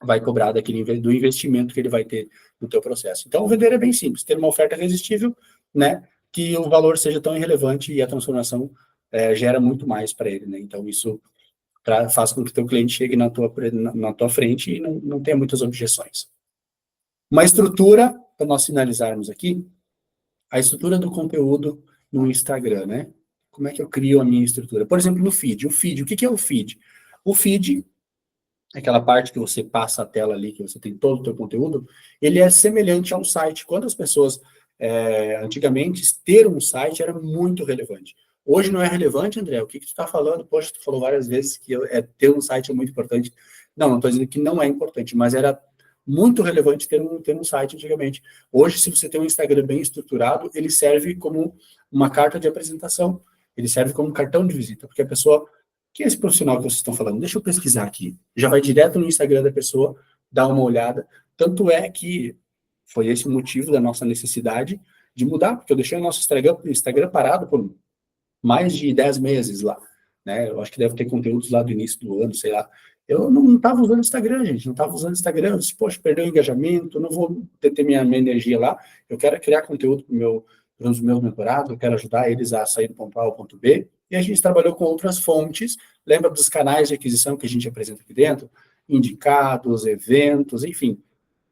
vai cobrar do investimento que ele vai ter no teu processo. Então, vender é bem simples, ter uma oferta irresistível, né, que o valor seja tão irrelevante e a transformação gera muito mais para ele, né? Então, isso faz com que o teu cliente chegue na tua frente e não tenha muitas objeções. Uma estrutura, para nós finalizarmos aqui, a estrutura do conteúdo no Instagram, né? Como é que eu crio a minha estrutura? Por exemplo, no feed. O que é o feed? O feed, aquela parte que você passa a tela ali, que você tem todo o teu conteúdo, ele é semelhante a um site. Quando as pessoas, antigamente, ter um site era muito relevante. Hoje não é relevante, André? O que tu está falando? Poxa, tu falou várias vezes que ter um site é muito importante. Não estou dizendo que não é importante, mas era muito relevante ter um site antigamente. Hoje, se você tem um Instagram bem estruturado, ele serve como uma carta de apresentação. Ele serve como um cartão de visita, porque a pessoa... Quem é esse profissional que vocês estão falando? Deixa eu pesquisar aqui. Já vai direto no Instagram da pessoa, dá uma olhada. Tanto é que foi esse o motivo da nossa necessidade de mudar, porque eu deixei o nosso Instagram parado por mais de 10 meses lá, né? Eu acho que deve ter conteúdos lá do início do ano, sei lá. Eu não estava usando Instagram, gente, não estava usando Instagram. Eu disse, poxa, perdeu o engajamento, não vou ter minha energia lá. Eu quero criar conteúdo para os meus mentorados, eu quero ajudar eles a sair do ponto A ao ponto B. E a gente trabalhou com outras fontes. Lembra dos canais de aquisição que a gente apresenta aqui dentro? Indicados, eventos, enfim,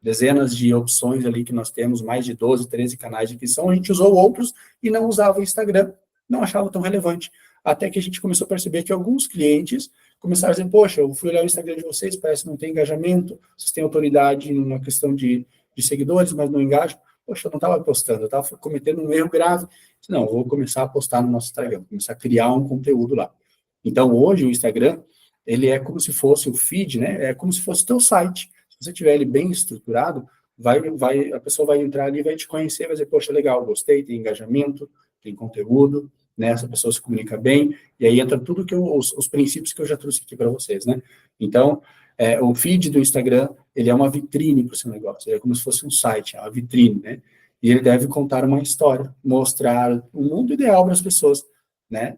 dezenas de opções ali que nós temos, mais de 12, 13 canais de aquisição. A gente usou outros e não usava o Instagram, não achava tão relevante. Até que a gente começou a perceber que alguns clientes começaram a dizer, poxa, eu fui olhar o Instagram de vocês, parece que não tem engajamento, vocês têm autoridade numa questão de seguidores, mas não engajam. Poxa, eu não estava postando, eu estava cometendo um erro grave. Não, eu vou começar a postar no nosso Instagram, começar a criar um conteúdo lá. Então, hoje, o Instagram, ele é como se fosse o feed, né? É como se fosse o teu site. Se você tiver ele bem estruturado, a pessoa vai entrar ali, vai te conhecer, vai dizer, poxa, legal, gostei, tem engajamento, tem conteúdo, né? Essa pessoa se comunica bem, e aí entra tudo os princípios que eu já trouxe aqui para vocês, né? Então, o feed do Instagram, ele é uma vitrine para o seu negócio, ele é como se fosse um site, é uma vitrine, né? E ele deve contar uma história, mostrar o mundo ideal para as pessoas, né?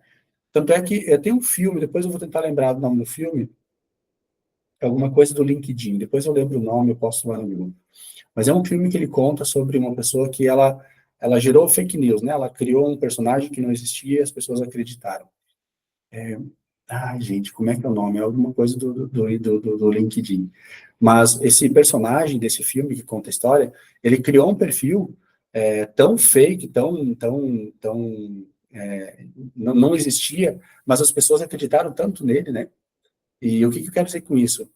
Tanto é que tem um filme, depois eu vou tentar lembrar do nome do filme, é alguma coisa do LinkedIn, depois eu lembro o nome, eu posso lá no Google. Mas é um filme que ele conta sobre uma pessoa que ela gerou fake news, né? Ela criou um personagem que não existia e as pessoas acreditaram. Ai, gente, como é que é o nome? É alguma coisa do LinkedIn. Mas esse personagem desse filme que conta a história, ele criou um perfil tão fake, não existia, mas as pessoas acreditaram tanto nele, né? E o que eu quero dizer com isso?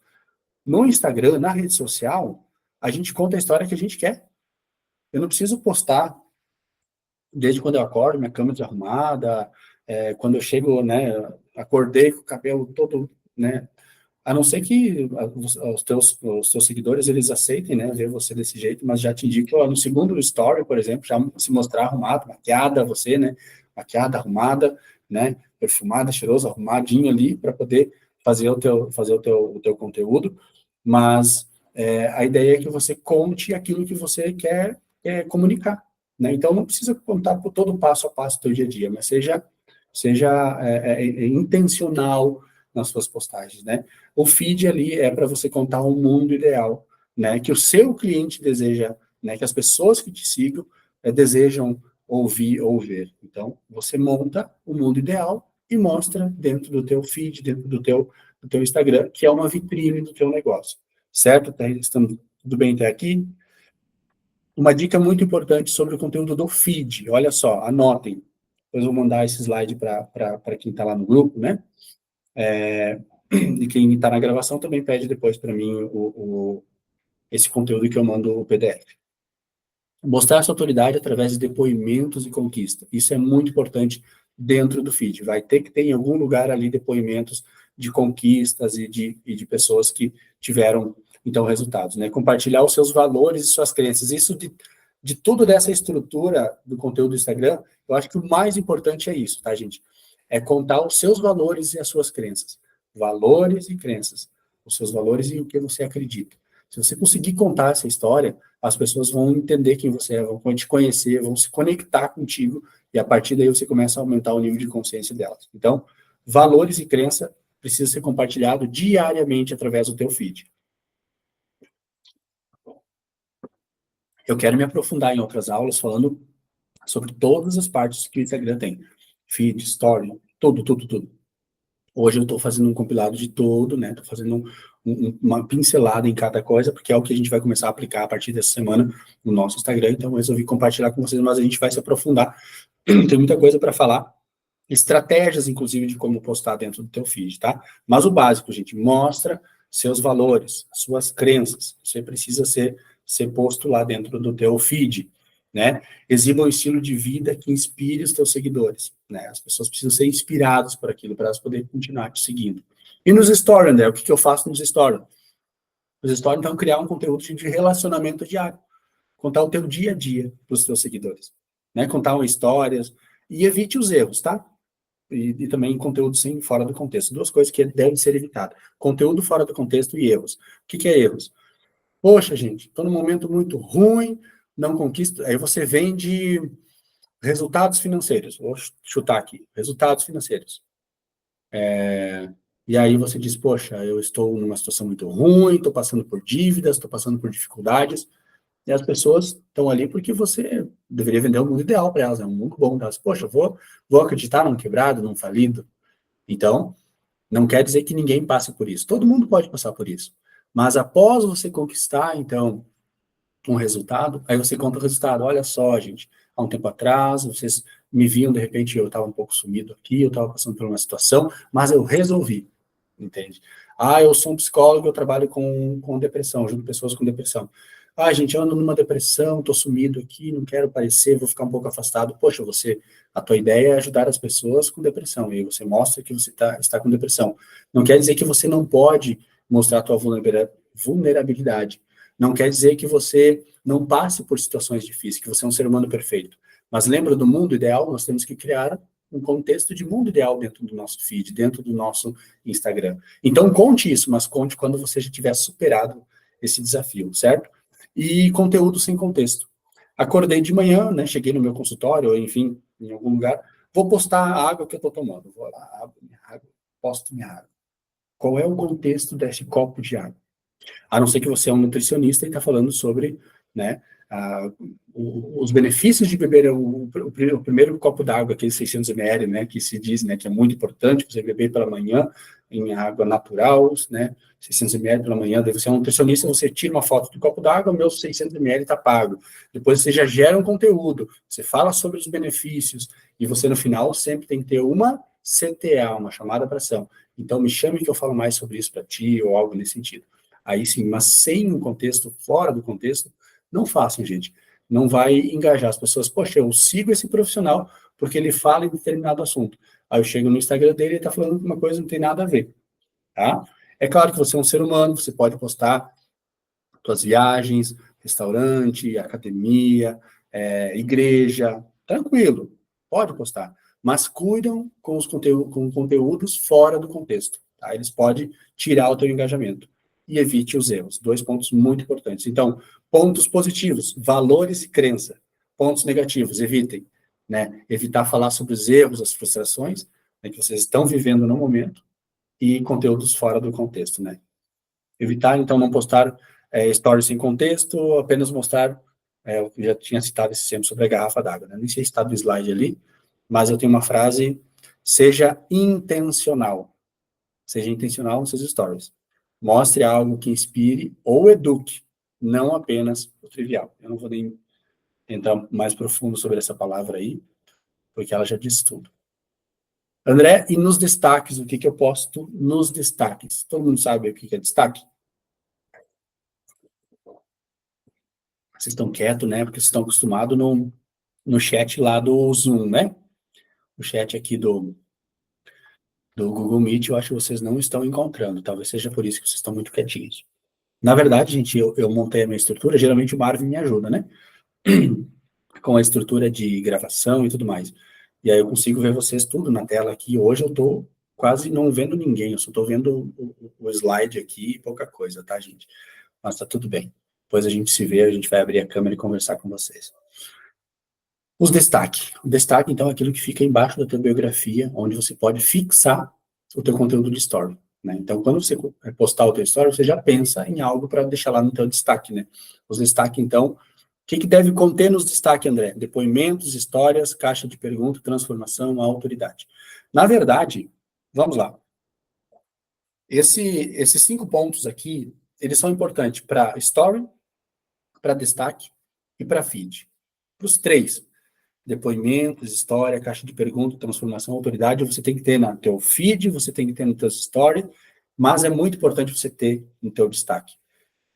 No Instagram, na rede social, a gente conta a história que a gente quer. Eu não preciso postar desde quando eu acordo, minha cama desarrumada, quando eu chego, né, acordei com o cabelo todo, né, a não ser que os teus seguidores, eles aceitem, né, ver você desse jeito, mas já te indico, ó, no segundo story, por exemplo, já se mostrar arrumado, maquiada você, né, maquiada, arrumada, né, perfumada, cheirosa, arrumadinho ali, para poder fazer o teu conteúdo, mas a ideia é que você conte aquilo que você quer comunicar, né, então não precisa contar por todo o passo a passo do teu dia a dia, mas seja intencional nas suas postagens, né? O feed ali é para você contar um mundo ideal, né? Que o seu cliente deseja, né? Que as pessoas que te sigam desejam ouvir ou ver. Então, você monta o mundo ideal e mostra dentro do teu feed, dentro do teu Instagram, que é uma vitrine do teu negócio. Certo? Tá, estamos tudo bem até aqui? Uma dica muito importante sobre o conteúdo do feed. Olha só, anotem. Depois eu vou mandar esse slide para quem está lá no grupo, né? E quem está na gravação também pede depois para mim esse conteúdo que eu mando o PDF. Mostrar sua autoridade através de depoimentos e conquista. Isso é muito importante dentro do feed. Vai ter que ter em algum lugar ali depoimentos de conquistas e de pessoas que tiveram, então, resultados, né? Compartilhar os seus valores e suas crenças. Isso de tudo dessa estrutura do conteúdo do Instagram, eu acho que o mais importante é isso, tá, gente? É contar os seus valores e as suas crenças. Valores e crenças. Os seus valores e o que você acredita. Se você conseguir contar essa história, as pessoas vão entender quem você é, vão te conhecer, vão se conectar contigo, e a partir daí você começa a aumentar o nível de consciência delas. Então, valores e crença precisa ser compartilhado diariamente através do teu feed. Eu quero me aprofundar em outras aulas falando sobre todas as partes que o Instagram tem. Feed, story, tudo. Hoje eu estou fazendo um compilado de todo, né? Estou fazendo uma pincelada em cada coisa, porque é o que a gente vai começar a aplicar a partir dessa semana no nosso Instagram. Então, eu resolvi compartilhar com vocês, mas a gente vai se aprofundar. Tem muita coisa para falar. Estratégias, inclusive, de como postar dentro do teu feed, tá? Mas o básico, gente, mostra seus valores, suas crenças. Você precisa ser posto lá dentro do teu feed, né? Exiba um estilo de vida que inspire os teus seguidores, né? As pessoas precisam ser inspiradas por aquilo, para elas poderem continuar te seguindo. E nos stories, André, o que eu faço nos stories? Nos stories, então, criar um conteúdo de relacionamento diário. Contar o teu dia a dia para os teus seguidores, né? Contar histórias e evite os erros, tá? E também conteúdo sem fora do contexto. Duas coisas que devem ser evitadas. Conteúdo fora do contexto e erros. O que é erros? Poxa, gente, estou num momento muito ruim, não conquisto. Aí você vende resultados financeiros. Vou chutar aqui, resultados financeiros. E aí você diz, poxa, eu estou numa situação muito ruim, estou passando por dívidas, estou passando por dificuldades, e as pessoas estão ali porque você deveria vender o mundo ideal para elas, é um mundo bom. Elas, poxa, vou acreditar num quebrado, num falido. Então, não quer dizer que ninguém passe por isso. Todo mundo pode passar por isso. Mas após você conquistar, então, um resultado, aí você conta o resultado. Olha só, gente, há um tempo atrás, vocês me viam, de repente, eu estava um pouco sumido aqui, eu estava passando por uma situação, mas eu resolvi, entende? Ah, eu sou um psicólogo, eu trabalho com depressão, ajudo pessoas com depressão. Ah, gente, eu ando numa depressão, estou sumido aqui, não quero aparecer, vou ficar um pouco afastado. Poxa, a tua ideia é ajudar as pessoas com depressão, e aí você mostra que você está com depressão. Não quer dizer que você não pode mostrar a tua vulnerabilidade. Não quer dizer que você não passe por situações difíceis, que você é um ser humano perfeito. Mas lembra do mundo ideal? Nós temos que criar um contexto de mundo ideal dentro do nosso feed, dentro do nosso Instagram. Então, conte isso, mas conte quando você já tiver superado esse desafio, certo? E conteúdo sem contexto. Acordei de manhã, né? Cheguei no meu consultório, ou enfim, em algum lugar, vou postar a água que eu estou tomando. Vou lá, abro minha água, posto minha água. Qual é o contexto desse copo de água? A não ser que você é um nutricionista e está falando sobre, né, os benefícios de beber o primeiro copo d'água, aqueles 600 ml, né, que se diz, né, que é muito importante você beber pela manhã em água natural, né, 600 ml pela manhã. Daí você é um nutricionista, você tira uma foto do copo d'água, o meu 600 ml está pago. Depois você já gera um conteúdo, você fala sobre os benefícios e você no final sempre tem que ter uma CTA, uma chamada para ação. Então me chame que eu falo mais sobre isso para ti ou algo nesse sentido. Aí sim, mas sem um contexto, fora do contexto, não façam, gente. Não vai engajar as pessoas. Poxa, eu sigo esse profissional porque ele fala em determinado assunto. Aí eu chego no Instagram dele e ele está falando uma coisa que não tem nada a ver, tá? É claro que você é um ser humano, você pode postar suas viagens, restaurante, academia, igreja, tranquilo, pode postar. Mas cuidam com conteúdos fora do contexto, tá? Eles podem tirar o teu engajamento. E evite os erros. 2 pontos muito importantes. Então, pontos positivos, valores e crença. Pontos negativos, evitem. Né? Evitar falar sobre os erros, as frustrações, né, que vocês estão vivendo no momento, e conteúdos fora do contexto, né? Evitar, então, não postar stories sem contexto, apenas mostrar, eu já tinha citado esse exemplo sobre a garrafa d'água, né? Nem sei se está do slide ali, mas eu tenho uma frase, seja intencional nos seus stories. Mostre algo que inspire ou eduque, não apenas o trivial. Eu não vou nem entrar mais profundo sobre essa palavra aí, porque ela já diz tudo. André, e nos destaques, o que eu posto nos destaques? Todo mundo sabe o que é destaque? Vocês estão quietos, né? Porque vocês estão acostumados no chat lá do Zoom, né? O chat aqui do Google Meet, eu acho que vocês não estão encontrando. Talvez seja por isso que vocês estão muito quietinhos. Na verdade, gente, eu montei a minha estrutura, geralmente o Marvin me ajuda, né? Com a estrutura de gravação e tudo mais. E aí eu consigo ver vocês tudo na tela aqui. Hoje eu tô quase não vendo ninguém, eu só tô vendo o slide aqui e pouca coisa, tá, gente? Mas tá tudo bem. Depois a gente se vê, a gente vai abrir a câmera e conversar com vocês. Os destaques. O destaque, então, é aquilo que fica embaixo da tua biografia, onde você pode fixar o teu conteúdo de story. Né? Então, quando você postar o teu story, você já pensa em algo para deixar lá no teu destaque. Né? Os destaques, então, o que deve conter nos destaques, André? Depoimentos, histórias, caixa de pergunta, transformação, autoridade. Na verdade, vamos lá. Esses 5 pontos aqui, eles são importantes para story, para destaque e para feed. Para os 3, depoimentos, história, caixa de perguntas, transformação, autoridade, você tem que ter no teu feed, você tem que ter no teu story, mas é muito importante você ter no teu destaque,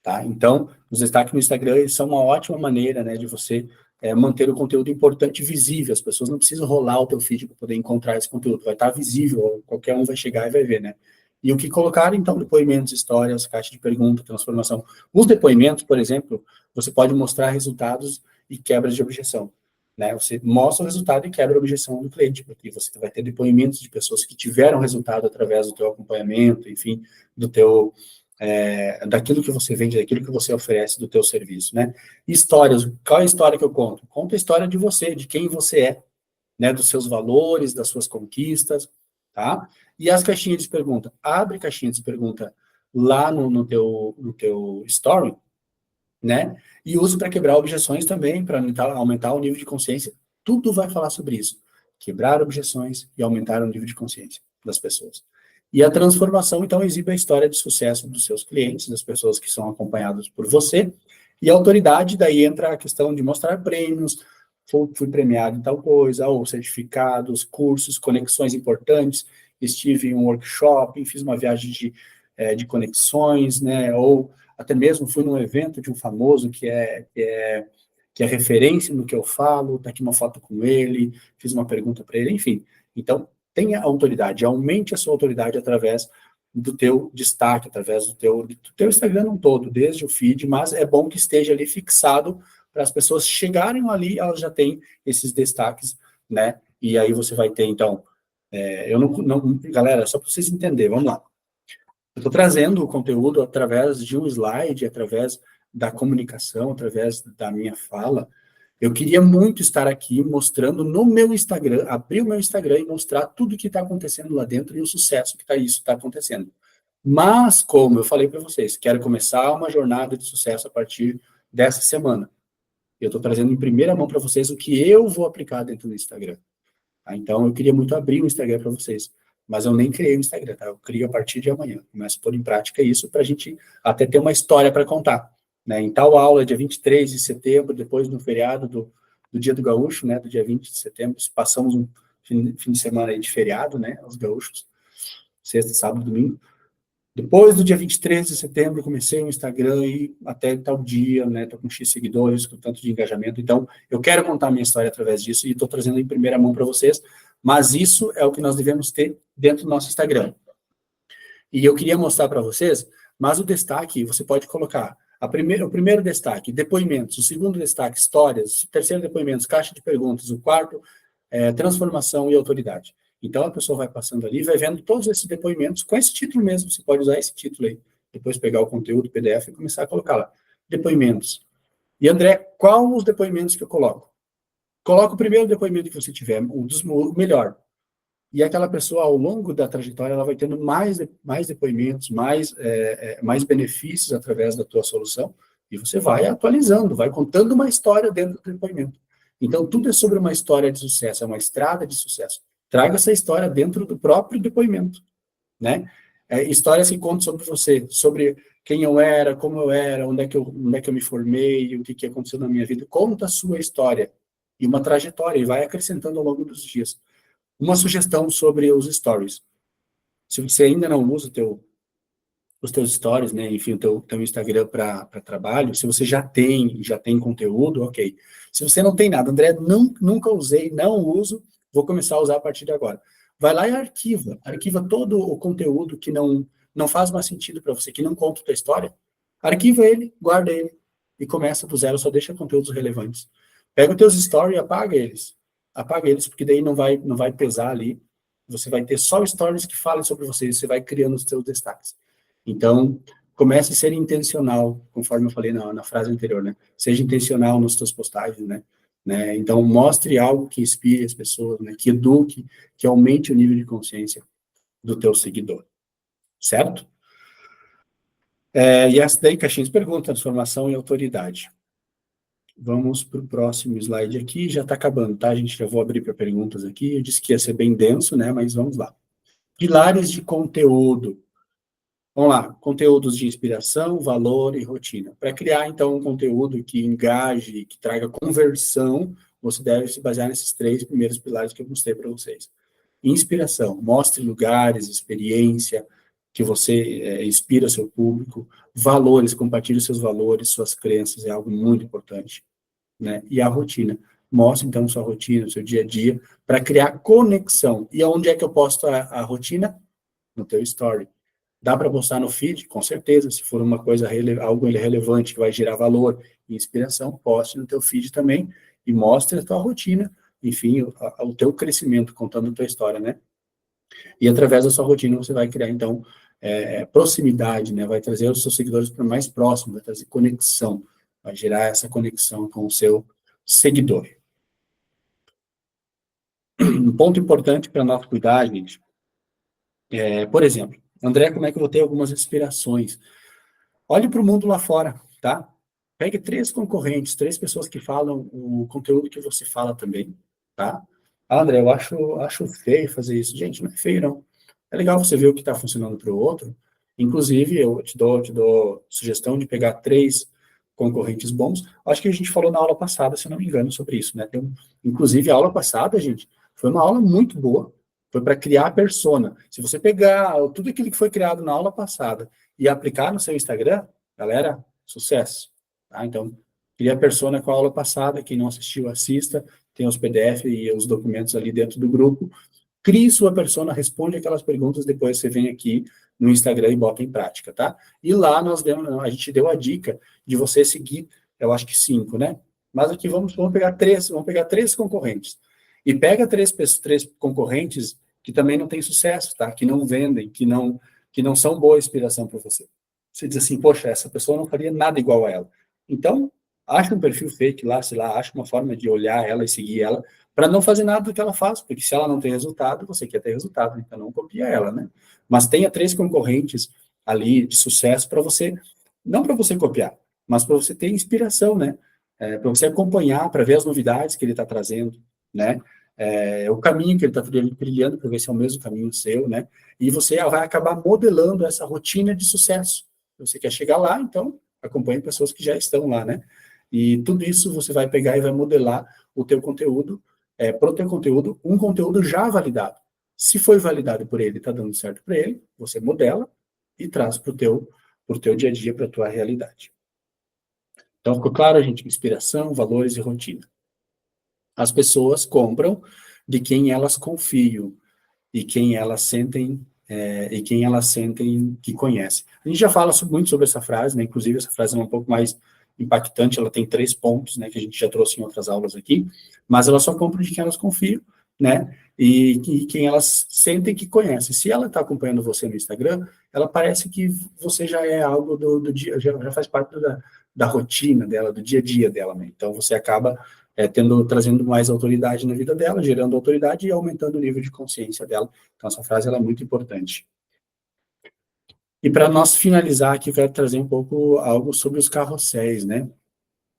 tá? Então, os destaques no Instagram são uma ótima maneira, né, de você manter o conteúdo importante visível. As pessoas não precisam rolar o teu feed para poder encontrar esse conteúdo, vai estar visível, qualquer um vai chegar e vai ver, né? E o que colocar, então, depoimentos, histórias, caixa de pergunta, transformação. Os depoimentos, por exemplo, você pode mostrar resultados e quebras de objeção. Né? Você mostra o resultado e quebra a objeção do cliente, porque você vai ter depoimentos de pessoas que tiveram resultado através do teu acompanhamento, enfim, do teu daquilo que você vende, daquilo que você oferece, do teu serviço, né? Histórias, qual é a história que eu conto? Conto a história de você, de quem você é, né? Dos seus valores, das suas conquistas, tá? E as caixinhas de pergunta. Abre caixinha de pergunta lá no teu story, né? E use para quebrar objeções também, para aumentar o nível de consciência. Tudo vai falar sobre isso. Quebrar objeções e aumentar o nível de consciência das pessoas. E a transformação, então, exibe a história de sucesso dos seus clientes, das pessoas que são acompanhadas por você. E a autoridade, daí entra a questão de mostrar prêmios, fui premiado em tal coisa, ou certificados, cursos, conexões importantes, estive em um workshop, fiz uma viagem de conexões, né, ou até mesmo fui num evento de um famoso que é referência no que eu falo, tá aqui uma foto com ele, fiz uma pergunta para ele, enfim. Então, tenha autoridade, aumente a sua autoridade através do teu destaque, através do teu Instagram não todo, desde o feed, mas é bom que esteja ali fixado para as pessoas chegarem ali, elas já têm esses destaques, né? E aí você vai ter, então, galera, só para vocês entenderem, vamos lá. Eu estou trazendo o conteúdo através de um slide, através da comunicação, através da minha fala. Eu queria muito estar aqui mostrando no meu Instagram, abrir o meu Instagram e mostrar tudo o que está acontecendo lá dentro e o sucesso que isso está acontecendo. Mas, como eu falei para vocês, quero começar uma jornada de sucesso a partir dessa semana. Eu estou trazendo em primeira mão para vocês o que eu vou aplicar dentro do Instagram. Tá? Então, eu queria muito abrir o Instagram para vocês, mas eu nem criei o Instagram, tá? Eu crio a partir de amanhã. Começo a pôr em prática isso para a gente até ter uma história para contar. Né? Em tal aula, dia 23 de setembro, depois do feriado do Dia do Gaúcho, né? Do dia 20 de setembro, passamos um fim de semana aí de feriado, né? Os gaúchos, sexta, sábado, domingo. Depois do dia 23 de setembro, comecei o Instagram e até tal dia, né? Estou com X seguidores, com tanto de engajamento. Então, eu quero contar a minha história através disso e estou trazendo em primeira mão para vocês. Mas isso é o que nós devemos ter dentro do nosso Instagram. E eu queria mostrar para vocês, mas o destaque, você pode colocar o primeiro destaque, depoimentos. O segundo destaque, histórias. O terceiro, depoimentos, caixa de perguntas. O quarto, transformação e autoridade. Então, a pessoa vai passando ali, vai vendo todos esses depoimentos, com esse título mesmo, você pode usar esse título aí, depois pegar o conteúdo PDF e começar a colocar lá, depoimentos. E, André, qual os depoimentos que eu coloco? Coloca o primeiro depoimento que você tiver, o melhor. E aquela pessoa, ao longo da trajetória, ela vai tendo mais depoimentos, mais benefícios através da tua solução, e você vai atualizando, vai contando uma história dentro do depoimento. Então, tudo é sobre uma história de sucesso, é uma estrada de sucesso. Traga essa história dentro do próprio depoimento, né? Histórias que contam sobre você, sobre quem eu era, como eu era, onde é que eu me formei, o que aconteceu na minha vida. Conta a sua história e uma trajetória, e vai acrescentando ao longo dos dias. Uma sugestão sobre os stories. Se você ainda não usa os teus stories, né, enfim, o teu Instagram para trabalho, se você já tem conteúdo, ok. Se você não tem nada, André, nunca usei, não uso, vou começar a usar a partir de agora. Vai lá e arquiva todo o conteúdo que não faz mais sentido para você, que não conta a tua história, arquiva ele, guarda ele, e começa do zero, só deixa conteúdos relevantes. Pega os teus stories e apaga eles, porque daí não vai pesar ali, você vai ter só stories que falem sobre você vai criando os teus destaques. Então, comece a ser intencional, conforme eu falei na frase anterior, né? Seja intencional nas suas postagens, né? Então, mostre algo que inspire as pessoas, né? Que eduque, que aumente o nível de consciência do teu seguidor, certo? E essa daí, caixinha de pergunta, transformação e autoridade. Vamos para o próximo slide aqui, já está acabando, tá? A gente já vou abrir para perguntas aqui, eu disse que ia ser bem denso, né? Mas vamos lá. Pilares de conteúdo. Vamos lá, conteúdos de inspiração, valor e rotina. Para criar, então, um conteúdo que engaje, que traga conversão, você deve se basear nesses 3 primeiros pilares que eu mostrei para vocês. Inspiração, mostre lugares, experiência, que você inspira seu público. Valores, compartilhe seus valores, suas crenças, é algo muito importante. Né? E a rotina. Mostre, então, sua rotina, seu dia a dia, para criar conexão. E onde é que eu posto a rotina? No teu story. Dá para postar no feed? Com certeza. Se for uma coisa, algo relevante que vai gerar valor e inspiração, poste no teu feed também e mostre a tua rotina, enfim, o teu crescimento, contando a tua história, né? E através da sua rotina você vai criar, então, proximidade, né? Vai trazer os seus seguidores para mais próximo, vai trazer conexão, vai gerar essa conexão com o seu seguidor. Um ponto importante para nós cuidar, gente, por exemplo, André, como é que eu vou ter algumas inspirações? Olhe para o mundo lá fora, tá? Pegue 3 concorrentes, 3 pessoas que falam o conteúdo que você fala também, tá? Ah, André, eu acho feio fazer isso. Gente, não é feio, não. É legal você ver o que está funcionando para o outro. Inclusive, eu te dou sugestão de pegar 3 concorrentes bons. Acho que a gente falou na aula passada, se não me engano, sobre isso, né? Inclusive, a aula passada, gente, foi uma aula muito boa. Foi para criar a persona. Se você pegar tudo aquilo que foi criado na aula passada e aplicar no seu Instagram, galera, sucesso. Tá? Então, cria a persona com a aula passada. Quem não assistiu, assista. Tem os PDF e os documentos ali dentro do grupo. Crie sua persona, responde aquelas perguntas, depois você vem aqui no Instagram e bota em prática, tá? E lá a gente deu a dica de você seguir, eu acho que 5, né? Mas aqui vamos pegar 3 concorrentes. E pega 3 concorrentes que também não têm sucesso, tá? Que não vendem, que não são boa inspiração para você. Você diz assim, poxa, essa pessoa não faria nada igual a ela. Então, acha um perfil fake lá, sei lá, acha uma forma de olhar ela e seguir ela, para não fazer nada do que ela faz, porque se ela não tem resultado, você quer ter resultado, então não copia ela, né? Mas tenha 3 concorrentes ali de sucesso para você, não para você copiar, mas para você ter inspiração, né? Para você acompanhar, para ver as novidades que ele está trazendo, né? O caminho que ele está trilhando, para ver se é o mesmo caminho seu, né? E você vai acabar modelando essa rotina de sucesso. Você quer chegar lá, então acompanhe pessoas que já estão lá, né? E tudo isso você vai pegar e vai modelar o teu conteúdo, para o teu conteúdo, um conteúdo já validado. Se foi validado por ele, está dando certo para ele, você modela e traz para o teu dia a dia, para a tua realidade. Então, ficou claro, gente? Inspiração, valores e rotina. As pessoas compram de quem elas confiam e quem elas sentem que conhecem. A gente já fala muito sobre essa frase, né? Inclusive essa frase é um pouco mais impactante, ela tem 3 pontos, né, que a gente já trouxe em outras aulas aqui, mas elas só compram de quem elas confiam, né, e quem elas sentem que conhecem. Se ela está acompanhando você no Instagram, ela parece que você já é algo do dia, já faz parte da rotina dela, do dia a dia dela, né? Então você acaba trazendo mais autoridade na vida dela, gerando autoridade e aumentando o nível de consciência dela. Então essa frase ela é muito importante. E para nós finalizar aqui, eu quero trazer um pouco algo sobre os carrosséis, né?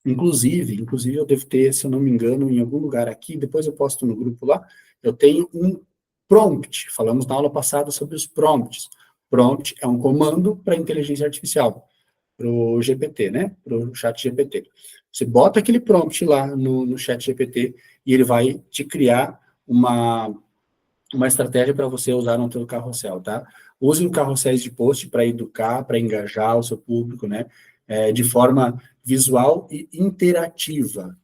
Inclusive eu devo ter, se eu não me engano, em algum lugar aqui, depois eu posto no grupo lá, eu tenho um prompt. Falamos na aula passada sobre os prompts. Prompt é um comando para inteligência artificial, para o GPT, né? Para o chat GPT. Você bota aquele prompt lá no chat GPT e ele vai te criar uma estratégia para você usar no teu carrossel, tá? Use o carrosséis de post para educar, para engajar o seu público, né? De forma visual e interativa.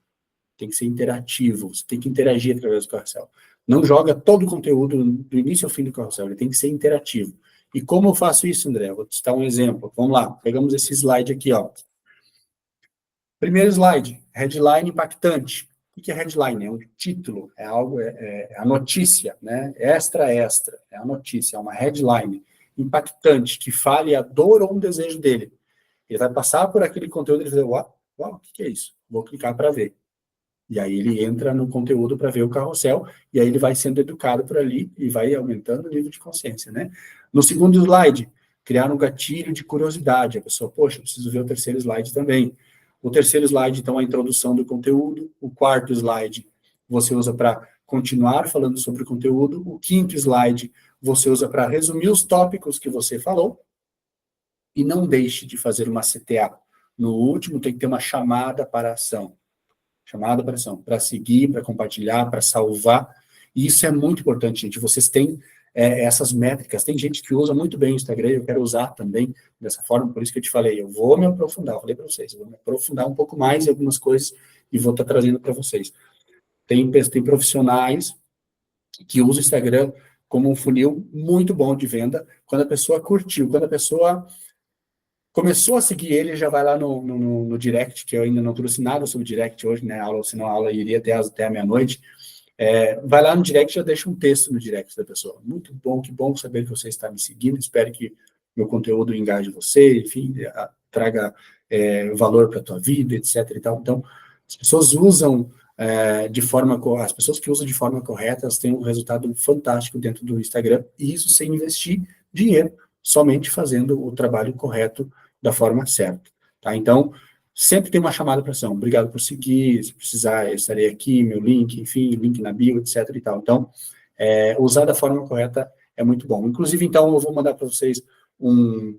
Tem que ser interativo, você tem que interagir através do carrossel. Não joga todo o conteúdo do início ao fim do carrossel, ele tem que ser interativo. E como eu faço isso, André? Vou te dar um exemplo. Vamos lá, pegamos esse slide aqui, ó. Primeiro slide, headline impactante. O que é headline? É um título, é algo, a notícia, né? Extra, é a notícia, é uma headline impactante, que fale a dor ou um desejo dele. Ele vai passar por aquele conteúdo e ele vai dizer, uau, o que é isso? Vou clicar para ver. E aí ele entra no conteúdo para ver o carrossel, e aí ele vai sendo educado por ali e vai aumentando o nível de consciência, né? No segundo slide, criar um gatilho de curiosidade. A pessoa, poxa, eu preciso ver o terceiro slide também. O terceiro slide, então, a introdução do conteúdo. O quarto slide, você usa para continuar falando sobre o conteúdo. O quinto slide, você usa para resumir os tópicos que você falou. E não deixe de fazer uma CTA. No último, tem que ter uma chamada para ação. Chamada para ação, para seguir, para compartilhar, para salvar. E isso é muito importante, gente. Vocês têm essas métricas. Tem gente que usa muito bem o Instagram, eu quero usar também dessa forma, por isso que eu te falei, eu vou me aprofundar, eu falei para vocês, eu vou me aprofundar um pouco mais em algumas coisas e vou estar trazendo para vocês. Tem profissionais que usam o Instagram como um funil muito bom de venda, quando a pessoa curtiu, quando a pessoa começou a seguir ele, já vai lá no direct, que eu ainda não trouxe nada sobre direct hoje, né, aula, senão a aula iria até a meia-noite. Vai lá no direct e já deixa um texto no direct da pessoa. Muito bom, que bom saber que você está me seguindo, espero que meu conteúdo engaje você, enfim, traga valor para a tua vida, etc. E tal. Então, as pessoas usam as pessoas que usam de forma correta, elas têm um resultado fantástico dentro do Instagram, e isso sem investir dinheiro, somente fazendo o trabalho correto da forma certa, tá? Então, sempre tem uma chamada para ação. Obrigado por seguir, se precisar, eu estarei aqui, meu link, enfim, link na bio, etc. e tal. Então, usar da forma correta é muito bom. Inclusive, então, eu vou mandar para vocês um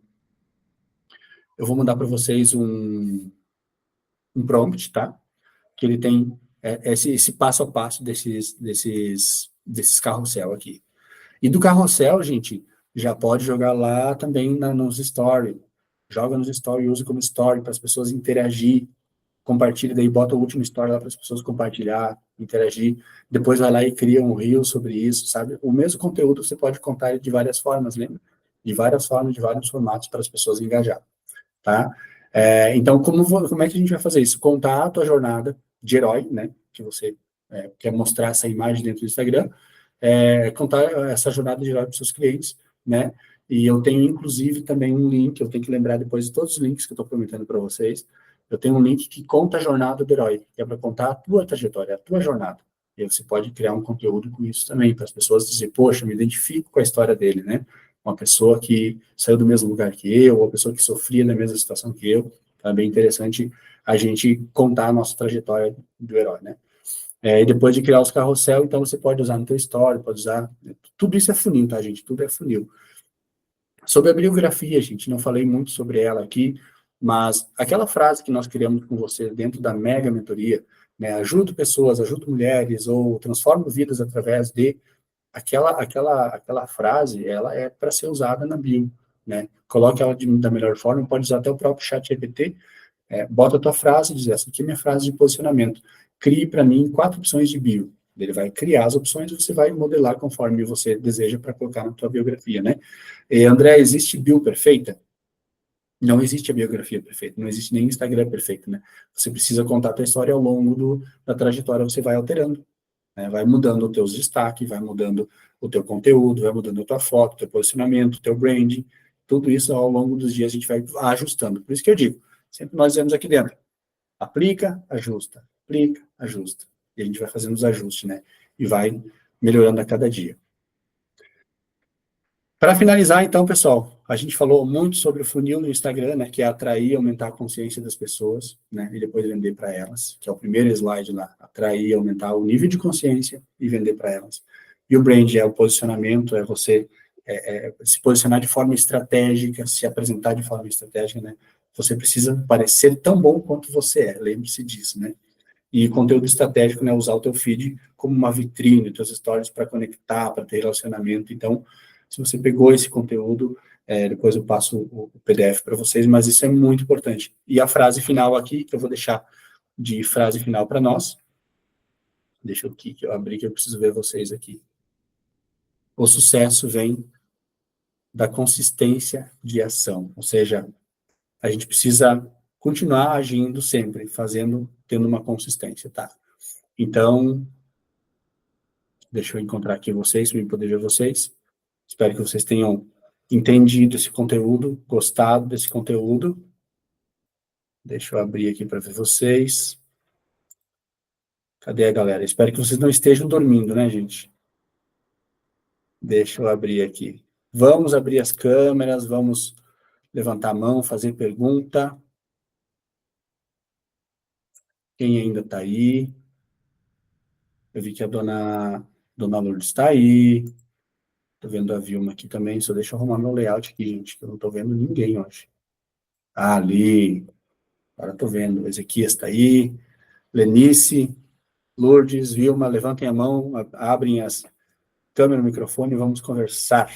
prompt, tá? Que ele tem esse passo a passo desses carrossel aqui. E do carrossel, gente, já pode jogar lá também nos stories. Joga nos stories, usa como story para as pessoas interagir, compartilha, daí bota o último story lá para as pessoas compartilhar, interagir, depois vai lá e cria um reel sobre isso, sabe? O mesmo conteúdo você pode contar de várias formas, lembra? De várias formas, de vários formatos para as pessoas engajar, tá? Então, como é que a gente vai fazer isso? Contar a tua jornada de herói, né? Que você quer mostrar essa imagem dentro do Instagram, contar essa jornada de herói para os seus clientes, né? E eu tenho, inclusive, também um link, eu tenho que lembrar depois de todos os links que eu estou prometendo para vocês, eu tenho um link que conta a jornada do herói, que é para contar a tua trajetória, a tua jornada. E aí você pode criar um conteúdo com isso também, para as pessoas dizer, poxa, me identifico com a história dele, né? Uma pessoa que saiu do mesmo lugar que eu, ou uma pessoa que sofria na mesma situação que eu. Então, é bem interessante a gente contar a nossa trajetória do herói, né? E depois de criar os carrossel, então você pode usar no teu story, pode usar... Tudo isso é funil, tá, gente? Tudo é funil. Sobre a bibliografia, gente, não falei muito sobre ela aqui, mas aquela frase que nós criamos com você dentro da mega mentoria, né, ajudo pessoas, ajudo mulheres, ou transformo vidas através de... Aquela frase, ela é para ser usada na bio, né? Coloque ela da melhor forma, pode usar até o próprio chat GPT, bota a tua frase e diz, essa aqui é minha frase de posicionamento. Crie para mim 4 opções de bio. Ele vai criar as opções e você vai modelar conforme você deseja para colocar na tua biografia, né? André, existe bio perfeita? Não existe a biografia perfeita, não existe nem Instagram perfeito, né? Você precisa contar a tua história ao longo da trajetória, você vai alterando, né? Vai mudando os teus destaques, vai mudando o teu conteúdo, vai mudando a tua foto, o teu posicionamento, o teu branding, tudo isso ao longo dos dias a gente vai ajustando. Por isso que eu digo, sempre nós vemos aqui dentro, aplica, ajusta, aplica, ajusta. E a gente vai fazendo os ajustes, né? E vai melhorando a cada dia. Para finalizar, então, pessoal, a gente falou muito sobre o funil no Instagram, né, que é atrair e aumentar a consciência das pessoas, né, e depois vender para elas, que é o primeiro slide lá, atrair e aumentar o nível de consciência e vender para elas. E o brand é o posicionamento, é você se posicionar de forma estratégica, se apresentar de forma estratégica, né, você precisa parecer tão bom quanto você é, lembre-se disso, né. E conteúdo estratégico, né, usar o teu feed como uma vitrine, teus stories para conectar, para ter relacionamento. Então, se você pegou esse conteúdo, depois eu passo o PDF para vocês, mas isso é muito importante. E a frase final aqui, que eu vou deixar de frase final para nós, deixa eu aqui, que eu abri, que eu preciso ver vocês aqui. O sucesso vem da consistência de ação, ou seja, a gente precisa continuar agindo sempre, tendo uma consistência, tá? Então, deixa eu encontrar aqui vocês, para eu poder ver vocês. Espero que vocês tenham entendido esse conteúdo, gostado desse conteúdo. Deixa eu abrir aqui para ver vocês. Cadê a galera? Espero que vocês não estejam dormindo, né, gente? Deixa eu abrir aqui. Vamos abrir as câmeras, vamos levantar a mão, fazer pergunta. Quem ainda está aí? Eu vi que a dona Lourdes está aí. Estou vendo a Vilma aqui também. Só deixa eu arrumar meu layout aqui, gente, que eu não estou vendo ninguém hoje. Ali. Agora estou vendo. Ezequias está aí. Lenice, Lourdes, Vilma, levantem a mão, abrem as câmeras, o microfone e vamos conversar.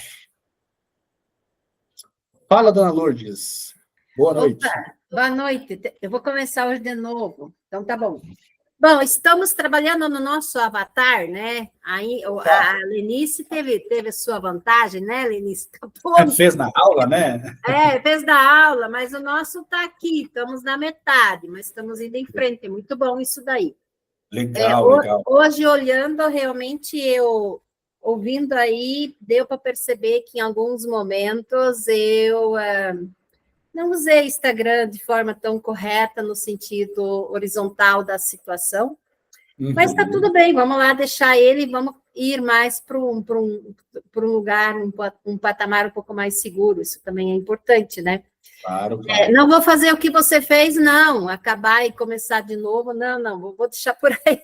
Fala, dona Lourdes. Boa noite. Opa, boa noite. Eu vou começar hoje de novo. Então, tá bom. Bom, estamos trabalhando no nosso avatar, né? Aí, a Lenice teve sua vantagem, né, Lenice? Fez na aula, né? Fez da aula, mas o nosso está aqui, estamos na metade, mas estamos indo em frente. É muito bom isso daí. Legal, legal. Hoje, olhando, realmente, eu ouvindo aí, deu para perceber que em alguns momentos eu não usei Instagram de forma tão correta no sentido horizontal da situação, mas está tudo bem, vamos lá deixar ele, vamos ir mais para um lugar, um patamar um pouco mais seguro, isso também é importante, né? Claro, claro. Não vou fazer o que você fez, não, acabar e começar de novo, não, vou deixar por aí.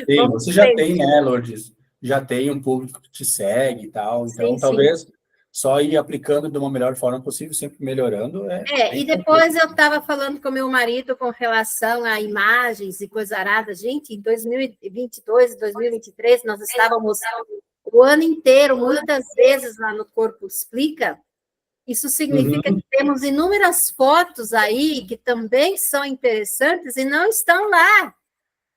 Sim, você já tem, né, Lourdes? Já tem um público que te segue e tal, então Sim, talvez só ir aplicando de uma melhor forma possível, sempre melhorando. E depois eu estava falando com meu marido com relação a imagens e coisa arada. Gente, em 2022, 2023, nós estávamos o ano inteiro, muitas vezes lá no Corpo Explica. Isso significa que temos inúmeras fotos aí que também são interessantes e não estão lá.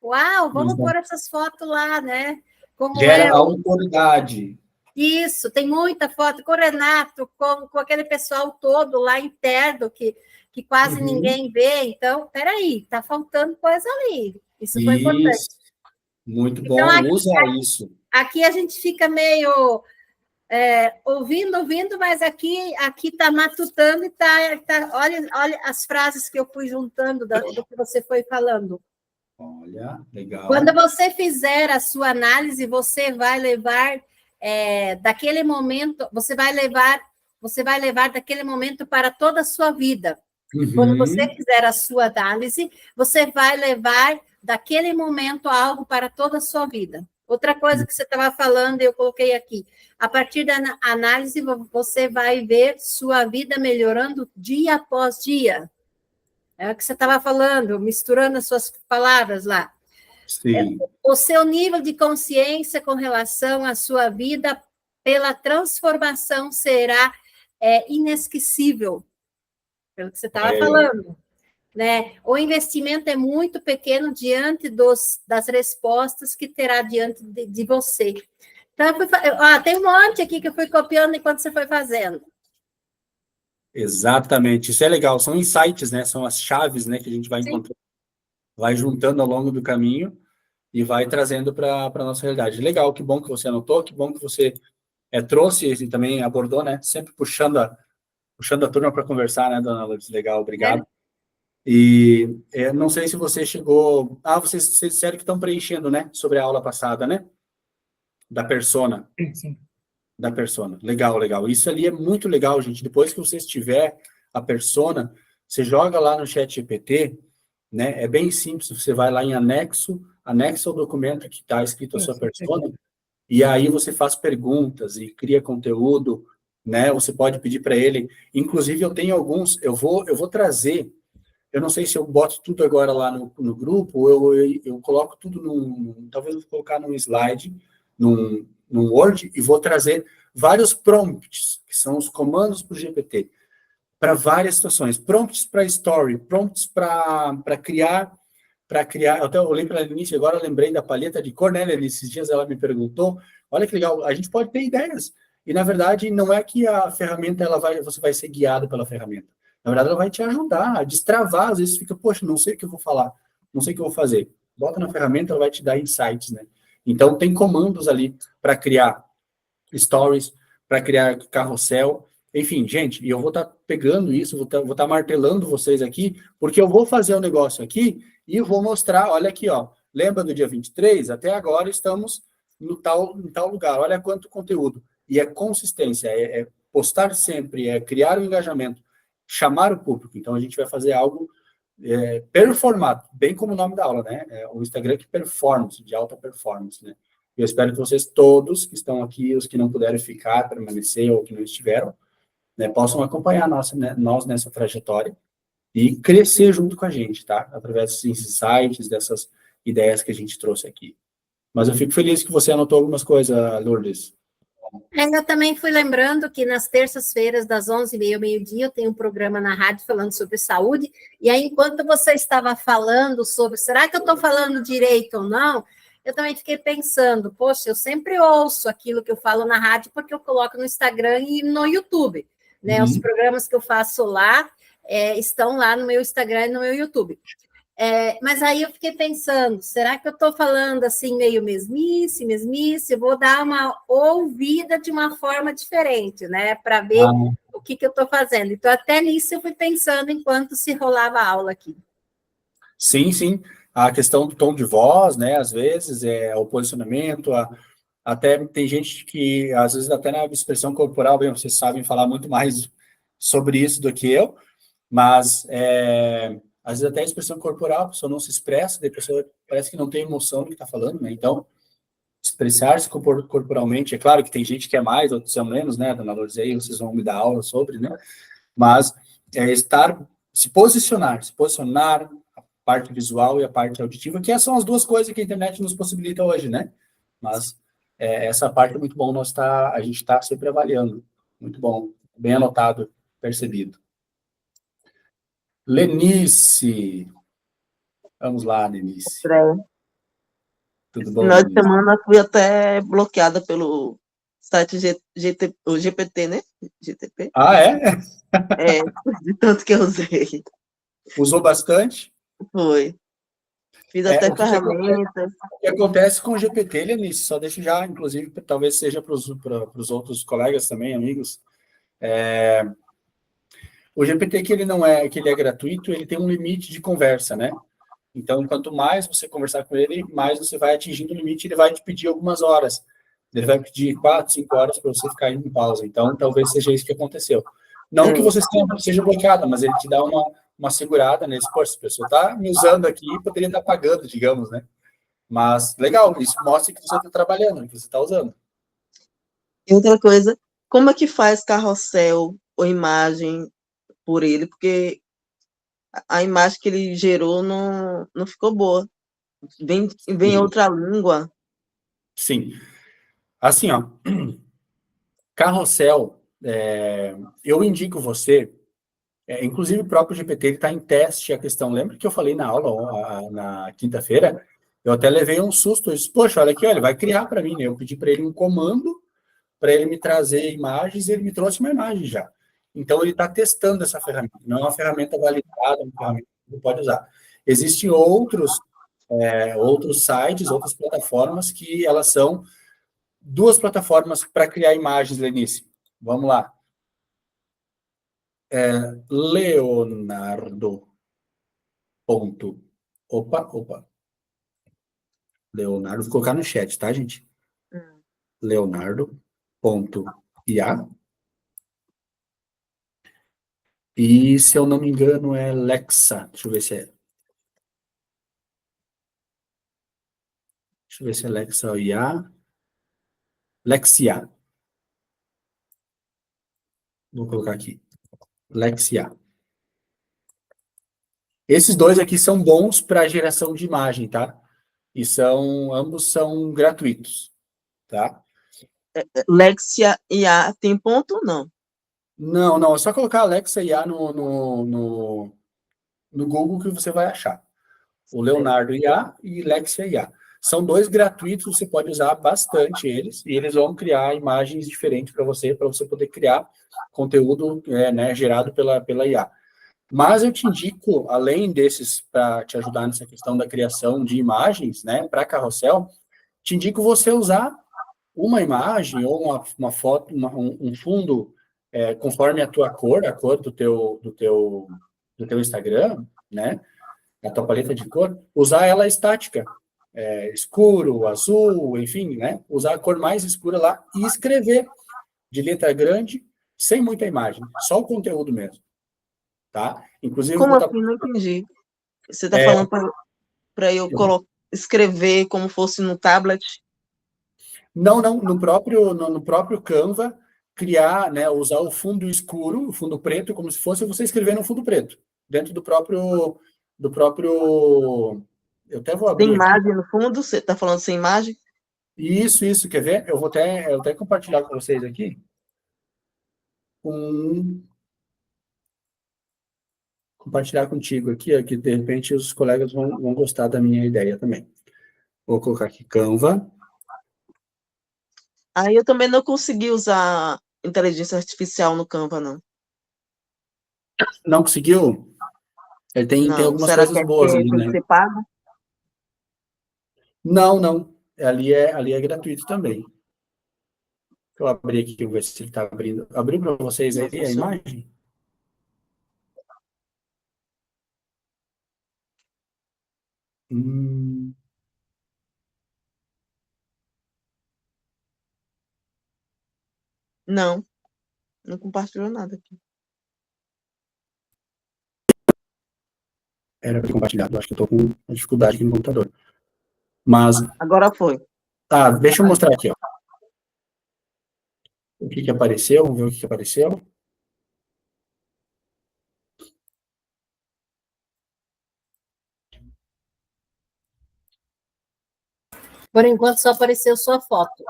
Uau, vamos pôr essas fotos lá, né? Como gera autoridade. Isso, tem muita foto com o Renato, com aquele pessoal todo lá interno que quase ninguém vê. Então, peraí, está faltando coisa ali. Isso foi importante. Muito bom, então, usa isso. Aqui a gente fica meio ouvindo, mas aqui está matutando e olha as frases que eu fui juntando do que você foi falando. Olha, legal. Quando você fizer a sua análise, você vai levar daquele momento, você vai levar daquele momento para toda a sua vida. Quando você fizer a sua análise, você vai levar daquele momento algo para toda a sua vida. Outra coisa que você estava falando, eu coloquei aqui, a partir da análise, você vai ver sua vida melhorando dia após dia. É o que você estava falando, misturando as suas palavras lá. Sim. O seu nível de consciência com relação à sua vida pela transformação será inesquecível, pelo que você estava falando. Né? O investimento é muito pequeno diante das respostas que terá diante de você. Então, tem um monte aqui que eu fui copiando enquanto você foi fazendo. Exatamente, isso é legal, são insights, né? São as chaves, né, que a gente vai encontrando, vai juntando ao longo do caminho e vai trazendo para a nossa realidade. Legal, que bom que você anotou, que bom que você trouxe e também abordou, né? Sempre puxando a turma para conversar, né, dona Lourdes? Legal, obrigado. E não sei se você chegou... vocês disseram que estão preenchendo, né? Sobre a aula passada, né? Da persona. Sim. Da persona. Legal, legal. Isso ali é muito legal, gente. Depois que você tiver a persona, você joga lá no ChatGPT, né? É bem simples. Você vai lá em anexo ao documento que está escrito a sua persona, e aí você faz perguntas e cria conteúdo, né? Você pode pedir para ele. Inclusive, eu tenho alguns... Eu vou trazer... Eu não sei se eu boto tudo agora lá no grupo, ou eu coloco tudo talvez eu vou colocar num slide, num Word, e vou trazer vários prompts, que são os comandos para o GPT, para várias situações. Prompts para story, prompts para criar, até eu olhei para a Lenice, agora eu lembrei da paleta de cor, né, Lenice? Esses dias ela me perguntou, olha que legal, a gente pode ter ideias, e na verdade não é que a ferramenta, você vai ser guiado pela ferramenta. Na verdade, ela vai te ajudar a destravar. Às vezes fica, poxa, não sei o que eu vou falar, não sei o que eu vou fazer. Bota na ferramenta, ela vai te dar insights, né? Então, tem comandos ali para criar stories, para criar carrossel. Enfim, gente, e eu vou estar pegando isso, vou estar martelando vocês aqui, porque eu vou fazer um negócio aqui e vou mostrar, olha aqui, ó. Lembra do dia 23? Até agora estamos em tal lugar. Olha quanto conteúdo. E é consistência, é postar sempre, é criar um engajamento, chamar o público. Então, a gente vai fazer algo performado, bem como o nome da aula, né? O Instagram que performance, de alta performance, né? Eu espero que vocês todos que estão aqui, os que não puderam ficar, permanecer ou que não estiveram, né, possam acompanhar nós nessa trajetória e crescer junto com a gente, tá? Através desses insights, dessas ideias que a gente trouxe aqui. Mas eu fico feliz que você anotou algumas coisas, Lourdes. Eu também fui lembrando que nas terças-feiras, das 11h30 ao meio-dia, eu tenho um programa na rádio falando sobre saúde, e aí, enquanto você estava falando sobre, será que eu estou falando direito ou não, eu também fiquei pensando, poxa, eu sempre ouço aquilo que eu falo na rádio, porque eu coloco no Instagram e no YouTube, né? Os programas que eu faço lá estão lá no meu Instagram e no meu YouTube. Mas aí eu fiquei pensando, será que eu estou falando assim meio mesmice, mesmice? Eu vou dar uma ouvida de uma forma diferente, né? Para ver o que eu estou fazendo. Então, até nisso eu fui pensando enquanto se rolava a aula aqui. Sim, sim. A questão do tom de voz, né? Às vezes, o posicionamento, até tem gente que, às vezes, até na expressão corporal, bem, vocês sabem falar muito mais sobre isso do que eu, mas às vezes até a expressão corporal, a pessoa não se expressa, a pessoa parece que não tem emoção do que está falando, né? Então, expressar-se corporalmente, é claro que tem gente que é mais, outros são menos, né? Dona Lourdes, aí vocês vão me dar aula sobre, né? Mas se posicionar, a parte visual e a parte auditiva, que são as duas coisas que a internet nos possibilita hoje, né? Mas essa parte é muito bom, a gente está sempre avaliando. Muito bom, bem anotado, percebido. Lenice. Vamos lá, Lenice. Tudo bom, Final de Lenice? semana fui até bloqueada pelo site o GPT, né? GTP. Ah, é? De tanto que eu usei. Usou bastante? Foi. Fiz até O que ferramentas. O que acontece com o GPT, Lenice, só deixo já, inclusive, talvez seja para os outros colegas também, amigos. O GPT, que ele é gratuito, ele tem um limite de conversa, né? Então, quanto mais você conversar com ele, mais você vai atingindo o limite, ele vai te pedir algumas horas. Ele vai pedir 4, 5 horas para você ficar em pausa. Então, talvez seja isso que aconteceu. Não que você seja bloqueada, mas ele te dá uma segurada nesse, pô, essa pessoa está me usando aqui, poderia estar pagando, digamos, né? Mas, legal, isso mostra que você está trabalhando, que você está usando. E outra coisa, como é que faz carrossel ou imagem por ele? Porque a imagem que ele gerou não ficou boa. Vem outra língua. Sim. Assim, ó, carrossel, eu indico você, inclusive o próprio GPT está em teste a questão. Lembra que eu falei na aula, na quinta-feira? Eu até levei um susto. Eu disse, poxa, olha aqui, olha, ele vai criar para mim, né? Eu pedi para ele um comando para ele me trazer imagens e ele me trouxe uma imagem já. Então, ele está testando essa ferramenta. Não é uma ferramenta validada, é uma ferramenta que você pode usar. Existem outros sites, outras plataformas que elas são duas plataformas para criar imagens, Lenice. Vamos lá. Leonardo. Opa. Leonardo, vou colocar no chat, tá, gente? Leonardo.ia. E, se eu não me engano, é Lexa. Deixa eu ver se é. Deixa eu ver se é Lexa ou IA. Lexia. Vou colocar aqui. Lexia. Esses dois aqui são bons para geração de imagem, tá? E ambos são gratuitos, tá? Lexia IA tem ponto? Não. Não, é só colocar Alexa IA no Google que você vai achar. O Leonardo IA e Lexia IA. São dois gratuitos, você pode usar bastante eles, e eles vão criar imagens diferentes para você poder criar conteúdo gerado pela IA. Mas eu te indico, além desses, para te ajudar nessa questão da criação de imagens, né, para carrossel, te indico você usar uma imagem ou uma foto, um fundo, conforme a tua cor, a cor do teu Instagram, né, a tua paleta de cor, usar ela estática, escuro, azul, enfim, né, usar a cor mais escura lá e escrever de letra grande, sem muita imagem, só o conteúdo mesmo, tá? Inclusive, Como assim? Não entendi. Você está falando para eu escrever como fosse no tablet? Não, no próprio Canva, criar, né, usar o fundo escuro, o fundo preto, como se fosse você escrever no fundo preto, dentro do próprio, eu até vou Tem abrir aqui. imagem no fundo? Você está falando sem imagem? Isso, quer ver? Eu vou até compartilhar com vocês aqui. Compartilhar contigo aqui, que de repente os colegas vão gostar da minha ideia também. Vou colocar aqui Canva. Aí eu também não consegui usar inteligência artificial no Canva, não. Não conseguiu? Ele tem Não. algumas Será coisas que boas ali, tem que né? ser pago? Não, não. Ali é gratuito também. Deixa eu abrir aqui, ver se ele está abrindo. Abriu para vocês Não aí a funciona. imagem? Hum, Não, não compartilhou nada aqui. era para compartilhado. Acho que eu estou com uma dificuldade aqui no computador. Mas, Agora foi. deixa eu mostrar aqui, ó. O que apareceu. Vamos ver o que apareceu. Por enquanto só apareceu sua foto.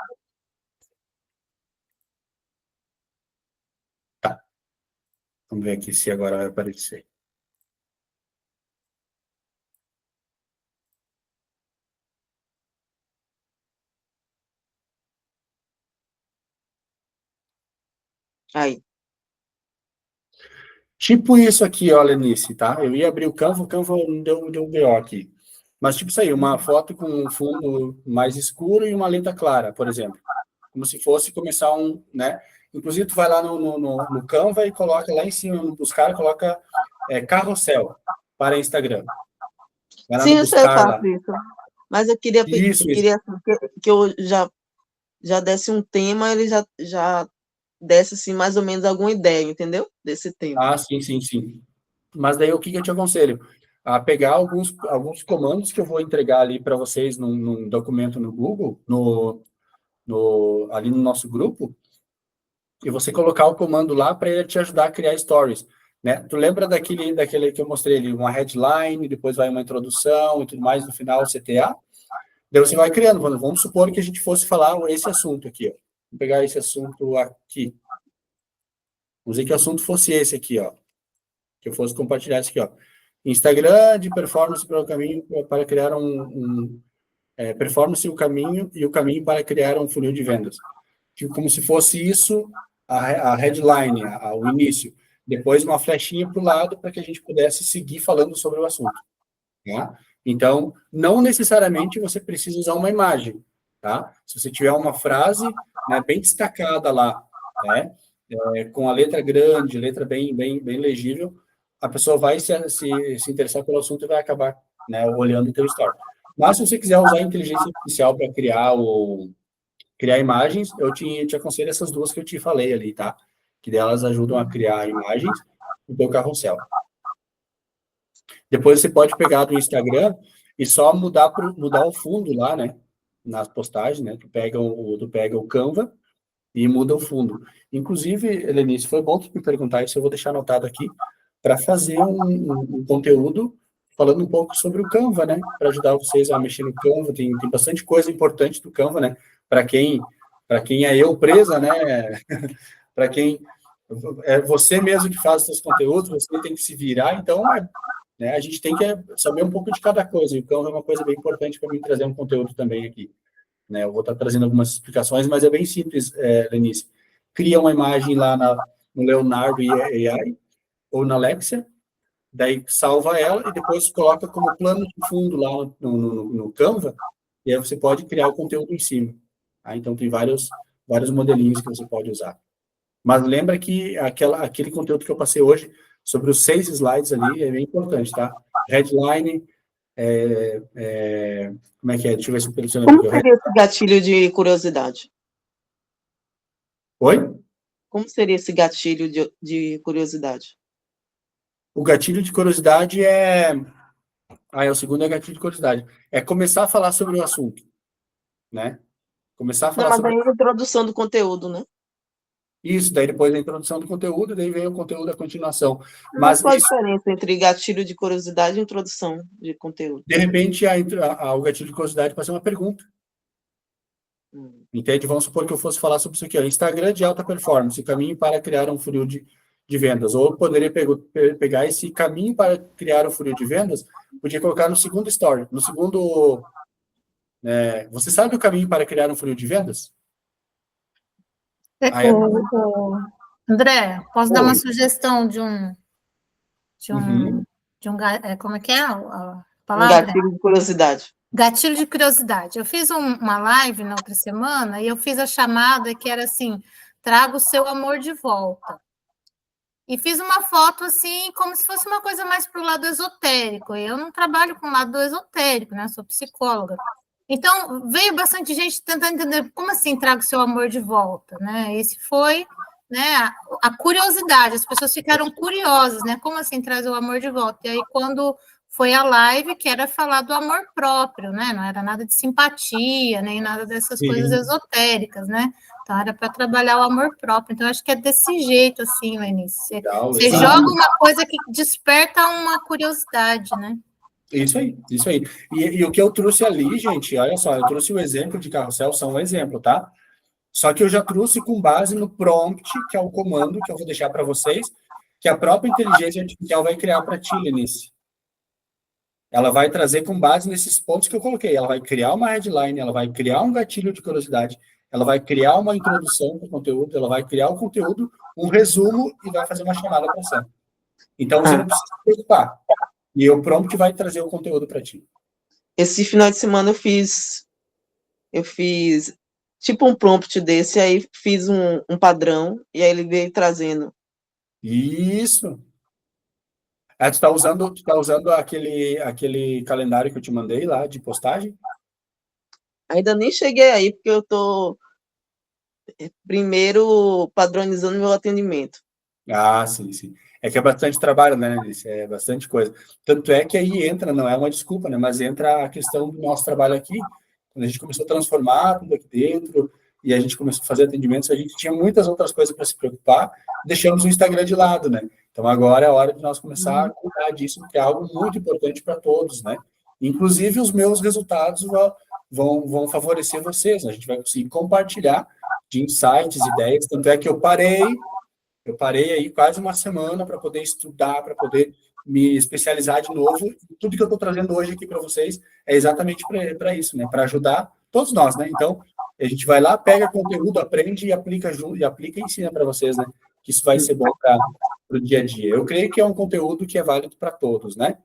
Tá. Vamos ver aqui se agora vai aparecer. Aí. Tipo isso aqui, ó, Lenice, tá? Eu ia abrir o Canva deu um BO aqui. Mas tipo isso aí, uma foto com um fundo mais escuro e uma letra clara, por exemplo. Como se fosse começar né? Inclusive, tu vai lá no Canva e coloca lá em cima, no buscar, coloca carrossel para Instagram. Vai lá Sim, no eu buscar lá. faço isso. Mas eu queria, Isso, isso. assim, que eu já desse um tema, ele já desse assim, mais ou menos alguma ideia, entendeu? Desse tema. Ah, sim, sim, sim. Mas daí o que eu te aconselho? A pegar alguns comandos que eu vou entregar ali para vocês num documento no Google, ali no nosso grupo, e você colocar o comando lá para ele te ajudar a criar stories. Né? Tu lembra daquele que eu mostrei ali, uma headline, depois vai uma introdução e tudo mais, no final o CTA? Daí você vai criando. Vamos supor que a gente fosse falar esse assunto aqui. Ó. Vou pegar esse assunto aqui. Vamos dizer que o assunto fosse esse aqui, ó. Que eu fosse compartilhar isso aqui, ó. Instagram de performance para o caminho para criar performance e o caminho para criar um funil de vendas. Como se fosse isso a headline, o início. Depois uma flechinha para o lado para que a gente pudesse seguir falando sobre o assunto. Tá? Então, não necessariamente você precisa usar uma imagem. Tá? Se você tiver uma frase, né, bem destacada lá, né, com a letra grande, letra bem legível, a pessoa vai se interessar pelo assunto e vai acabar, né, olhando o teu story. Mas se você quiser usar a inteligência artificial para criar imagens, eu te aconselho essas duas que eu te falei ali, tá? Que delas ajudam a criar imagens no teu carrossel. Depois você pode pegar do Instagram e só mudar o fundo lá, né? Nas postagens, né? Tu pega o Canva e muda o fundo. Inclusive, Helenice, foi bom tu me perguntar isso, eu vou deixar anotado aqui, para fazer um conteúdo falando um pouco sobre o Canva, né? Para ajudar vocês a mexer no Canva. Tem bastante coisa importante do Canva, né? Para quem é eu presa, né? Para quem é você mesmo que faz os seus conteúdos, você tem que se virar, então né, a gente tem que saber um pouco de cada coisa. E o Canva é uma coisa bem importante para mim trazer um conteúdo também aqui. Né? Eu vou estar trazendo algumas explicações, mas é bem simples, Lenice. Cria uma imagem lá no Leonardo AI ou na Alexia, daí salva ela e depois coloca como plano de fundo lá no Canva, e aí você pode criar o conteúdo em cima. Tá? Então, tem vários modelinhos que você pode usar. Mas lembra que aquele conteúdo que eu passei hoje sobre os 6 slides ali é bem importante, tá? Headline, como é que é? Deixa eu ver se eu lembro Como aqui. seria esse gatilho de curiosidade? Oi? Como seria esse gatilho de curiosidade? O gatilho de curiosidade é... o segundo é gatilho de curiosidade. É começar a falar sobre o assunto, né? Começar a Não, falar mas sobre... aí é a introdução do conteúdo, né? Isso, daí depois a introdução do conteúdo, daí vem o conteúdo da continuação. Mas Mas, qual a diferença entre gatilho de curiosidade e introdução de conteúdo? de repente, o gatilho de curiosidade pode ser uma pergunta. Entende? Vamos supor que eu fosse falar sobre isso aqui, ó, Instagram de alta performance, caminho para criar um funil de vendas. Ou eu poderia pegar esse caminho para criar um funil de vendas, podia colocar no segundo story, no segundo... você sabe o caminho para criar um funil de vendas? Aí, André, posso dar uma oi. sugestão de um Uhum. como é que é a Um palavra? gatilho de curiosidade. Gatilho de curiosidade. Eu fiz uma live na outra semana e eu fiz a chamada que era assim, traga o seu amor de volta. E fiz uma foto assim, como se fosse uma coisa mais para o lado esotérico. Eu não trabalho com o lado esotérico, né? Sou psicóloga. Então, veio bastante gente tentando entender como assim traga o seu amor de volta, né? Esse foi, né, a curiosidade. As pessoas ficaram curiosas, né? Como assim traz o amor de volta? E aí, quando foi a live, que era falar do amor próprio, né? Não era nada de simpatia, nem nada dessas coisas esotéricas, né? Então, era para trabalhar o amor próprio. Então, acho que é desse jeito, assim, Lenice. Você joga uma coisa que desperta uma curiosidade, né? Isso aí, isso aí. E o que eu trouxe ali, gente, olha só, eu trouxe o exemplo de carrossel, só um exemplo, tá? Só que eu já trouxe com base no prompt, que é o comando que eu vou deixar para vocês, que a própria inteligência artificial vai criar para ti, Lenice. Ela vai trazer com base nesses pontos que eu coloquei. Ela vai criar uma headline, ela vai criar um gatilho de curiosidade, ela vai criar uma introdução para o conteúdo, ela vai criar o conteúdo, um resumo e vai fazer uma chamada para ação. Então, você não precisa se preocupar. E o prompt vai trazer o conteúdo para ti. Esse final de semana eu fiz tipo um prompt desse, aí fiz um padrão, e aí ele veio trazendo. Isso. Tu tá usando aquele calendário que eu te mandei lá de postagem? Ainda nem cheguei aí, porque eu tô primeiro padronizando meu atendimento. Ah, sim, sim. É que é bastante trabalho, né, Alice? É bastante coisa. Tanto é que aí entra, não é uma desculpa, né? Mas entra a questão do nosso trabalho aqui. Quando a gente começou a transformar tudo aqui dentro e a gente começou a fazer atendimentos, a gente tinha muitas outras coisas para se preocupar, deixamos o Instagram de lado, né? Então agora é a hora de nós começar a cuidar disso, que é algo muito importante para todos, né? Inclusive os meus resultados vão favorecer vocês, né? A gente vai conseguir compartilhar de insights, ideias, tanto é que eu parei aí quase uma semana para poder estudar, para poder me especializar de novo. E tudo que eu estou trazendo hoje aqui para vocês é exatamente para isso, né? Para ajudar todos nós, né? Então, a gente vai lá, pega conteúdo, aprende e aplica junto, e ensina para vocês, né? Que isso vai ser bom para o dia a dia. Eu creio que é um conteúdo que é válido para todos, né?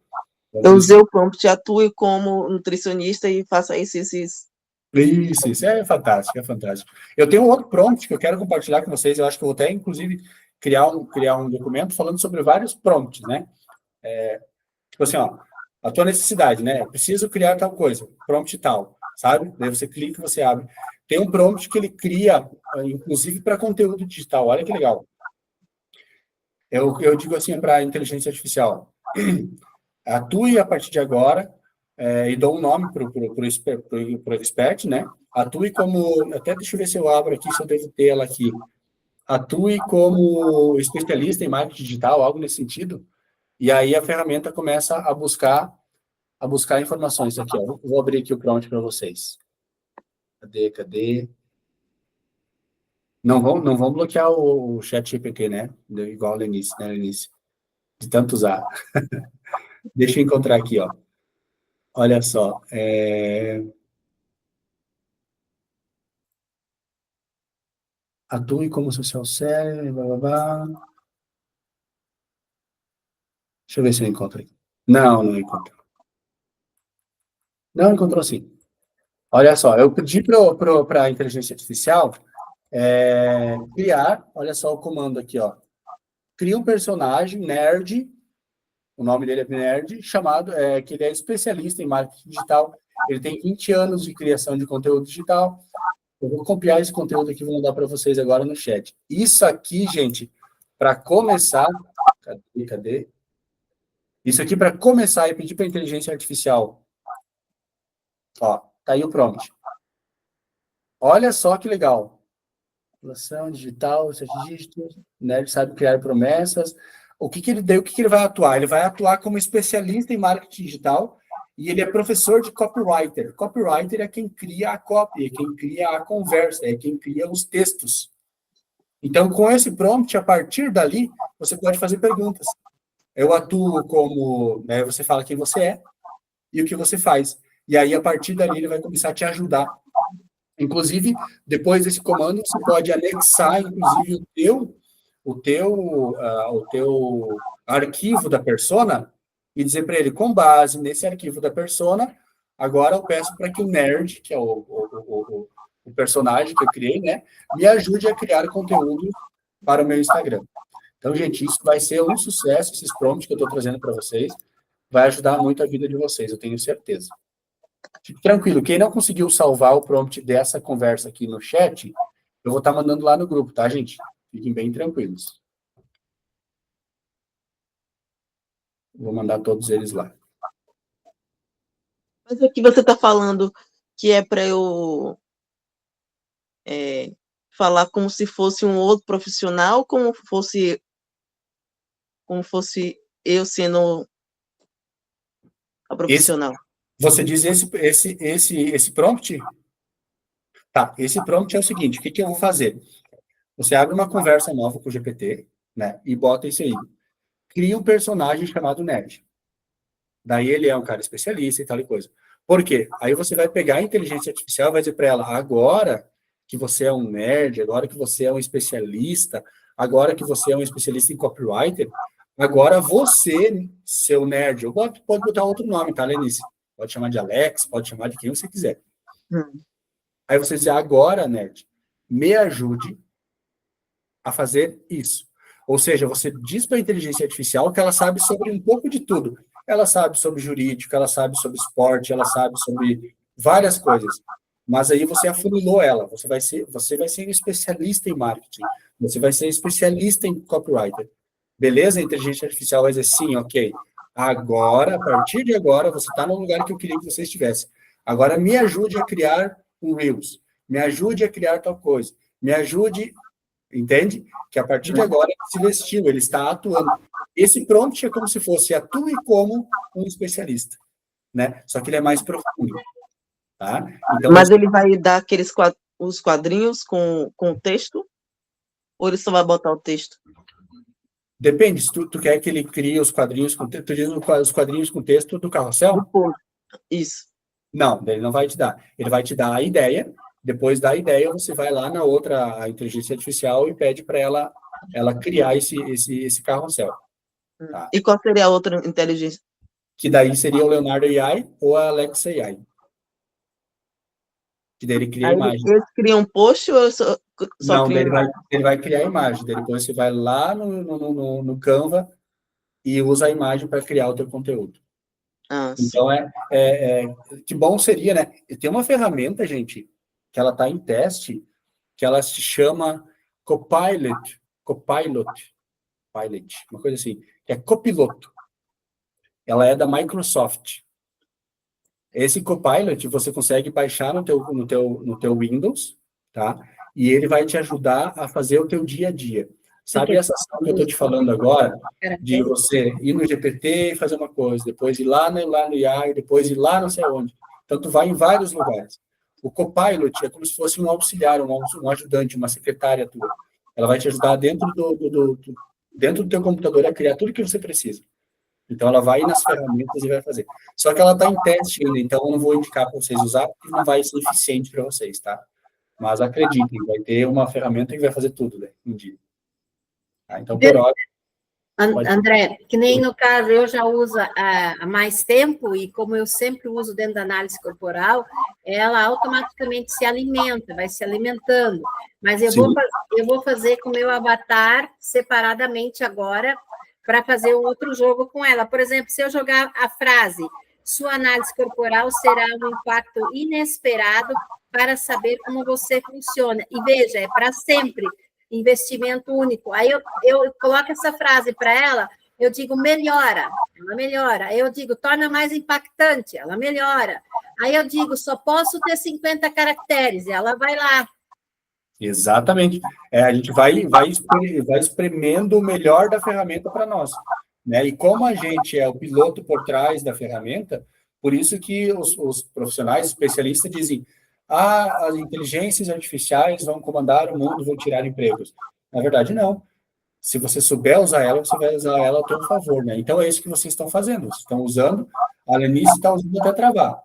Eu usei o prompt, atue como nutricionista e faça isso. Isso é fantástico, é fantástico. Eu tenho um outro prompt que eu quero compartilhar com vocês, eu acho que eu vou até, inclusive, criar um documento falando sobre vários prompts, né? Tipo assim, ó, a tua necessidade, né? Preciso criar tal coisa, prompt tal, sabe? Daí você clica e você abre. Tem um prompt que ele cria, inclusive, para conteúdo digital, olha que legal. Eu digo assim para a inteligência artificial, atue a partir de agora, e dou um nome para o expert, né? Atue como, até deixa eu ver se eu abro aqui, se eu devo ter ela aqui. Atue como especialista em marketing digital, algo nesse sentido. E aí a ferramenta começa a buscar informações aqui. Ó. Vou abrir aqui o prompt para vocês. Cadê? Não vão bloquear o chat GPT, né? Igual no início, né, Lenice? De tanto usar. Deixa eu encontrar aqui, ó. Olha só. Atue como social sério, blá, blá, blá. Deixa eu ver se eu encontro aqui. Não encontro. Não encontrou sim. Olha só, eu pedi para a inteligência artificial criar, olha só o comando aqui, ó. Cria um personagem nerd, o nome dele é Nerd, que ele é especialista em marketing digital, ele tem 20 anos de criação de conteúdo digital. Eu vou copiar esse conteúdo aqui e vou mandar para vocês agora no chat. Isso aqui, gente, para começar... Cadê? Isso aqui para começar e pedir para a inteligência artificial. Ó, tá aí o prompt. Olha só que legal. Relação digital, 7 dígitos, né? Ele sabe criar promessas. O que ele vai atuar? Ele vai atuar como especialista em marketing digital e ele é professor de copywriter. Copywriter é quem cria a copy, é quem cria a conversa, é quem cria os textos. Então, com esse prompt, a partir dali, você pode fazer perguntas. Eu atuo como... Né, você fala quem você é e o que você faz. E aí, a partir dali, ele vai começar a te ajudar. Inclusive, depois desse comando, você pode anexar, inclusive, o teu arquivo da persona e dizer para ele, com base nesse arquivo da persona, agora eu peço para que o nerd, que é o personagem que eu criei, né, me ajude a criar conteúdo para o meu Instagram. Então, gente, isso vai ser um sucesso, esses prompts que eu estou trazendo para vocês, vai ajudar muito a vida de vocês, eu tenho certeza. Fique tranquilo, quem não conseguiu salvar o prompt dessa conversa aqui no chat, eu vou estar mandando lá no grupo, tá, gente? Fiquem bem tranquilos. Vou mandar todos eles lá. Mas aqui você está falando que é para eu falar como se fosse um outro profissional, como fosse eu sendo a profissional. Você diz esse prompt? Tá, esse prompt é o seguinte, o que eu vou fazer? Você abre uma conversa nova com o GPT, né, e bota isso aí. Cria um personagem chamado Nerd. Daí ele é um cara especialista e tal e coisa. Por quê? Aí você vai pegar a inteligência artificial e vai dizer para ela, agora que você é um nerd, agora que você é um especialista, agora que você é um especialista em copywriter, agora você, seu nerd, pode botar outro nome, tá, Lenice? Pode chamar de Alex, pode chamar de quem você quiser. Aí você diz, agora, nerd, me ajude a fazer isso. Ou seja, você diz para a inteligência artificial que ela sabe sobre um pouco de tudo. Ela sabe sobre jurídico, ela sabe sobre esporte, ela sabe sobre várias coisas. Mas aí você afunilou ela. Você vai ser um especialista em marketing. Você vai ser especialista em copywriter. Beleza? A inteligência artificial vai dizer sim, ok. Agora, a partir de agora, você está no lugar que eu queria que você estivesse. Agora, me ajude a criar um Reels. Me ajude a criar tal coisa. Me ajude... Entende? Que a partir de agora ele se vestiu, ele está atuando. Esse prompt é como se fosse atue como um especialista, né? Só que ele é mais profundo, tá? Então, mas ele vai dar os quadrinhos com texto? Ou ele só vai botar o texto? Depende, se tu quer que ele crie os quadrinhos com texto, tu diz os quadrinhos com texto do carrossel? Isso. Não, ele não vai te dar. Ele vai te dar a ideia. Depois da ideia, você vai lá na outra, a inteligência artificial, e pede para ela criar esse carrossel. Tá? E qual seria a outra inteligência? Que daí seria o Leonardo AI ou a Alexa AI. Que daí ele cria a imagem. Eles criam um post ou só não, cria ele vai criar a imagem. Daí depois você vai lá no Canva e usa a imagem para criar o teu conteúdo. Então, que bom seria, né? E tem uma ferramenta, gente, que ela está em teste, que ela se chama Copilot, uma coisa assim, que é copiloto. Ela é da Microsoft. Esse Copilot você consegue baixar no teu Windows, tá? E ele vai te ajudar a fazer o teu dia a dia. Sabe essa ação que eu estou te falando agora? De você ir no GPT e fazer uma coisa, depois ir lá no AI, depois ir lá não sei onde. Então, tu vai em vários lugares. O Copilot é como se fosse um auxiliar, um ajudante, uma secretária tua. Ela vai te ajudar dentro do teu computador a criar tudo que você precisa. Então, ela vai nas ferramentas e vai fazer. Só que ela está em teste ainda, então eu não vou indicar para vocês usar, porque não vai ser eficiente para vocês, tá? Mas acreditem, vai ter uma ferramenta que vai fazer tudo, né? Um dia. Tá? Então, por hora... André, que nem no caso, eu já uso há mais tempo, e como eu sempre uso dentro da análise corporal, ela automaticamente se alimenta, vai se alimentando. Mas eu vou fazer com o meu avatar separadamente agora, para fazer um outro jogo com ela. Por exemplo, se eu jogar a frase, sua análise corporal será um impacto inesperado para saber como você funciona. E veja, é para sempre, investimento único. Aí eu coloco essa frase para ela, eu digo, melhora, ela melhora. Aí eu digo, torna mais impactante, ela melhora. Aí eu digo, só posso ter 50 caracteres, ela vai lá. Exatamente. A gente vai espremendo o melhor da ferramenta para nós, né? E como a gente é o piloto por trás da ferramenta, por isso que os profissionais especialistas dizem, as inteligências artificiais vão comandar o mundo, vão tirar empregos. Na verdade, não. Se você souber usar ela, você vai usar ela a teu favor, né? Então é isso que vocês estão fazendo. Vocês estão usando, a Lenice está usando até travar.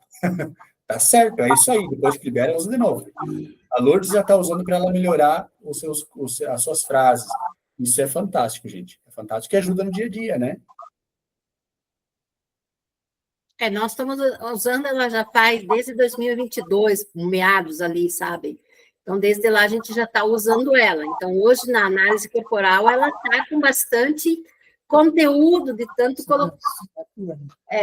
Tá certo, é isso aí. Depois que libera, usa de novo. A Lourdes já está usando para ela melhorar as suas frases. Isso é fantástico, gente. É fantástico que ajuda no dia a dia, né? Nós estamos usando ela já faz desde 2022, meados ali, sabe? Então, desde lá a gente já está usando ela. Então, hoje, na análise corporal, ela está com bastante conteúdo de tanto colocar.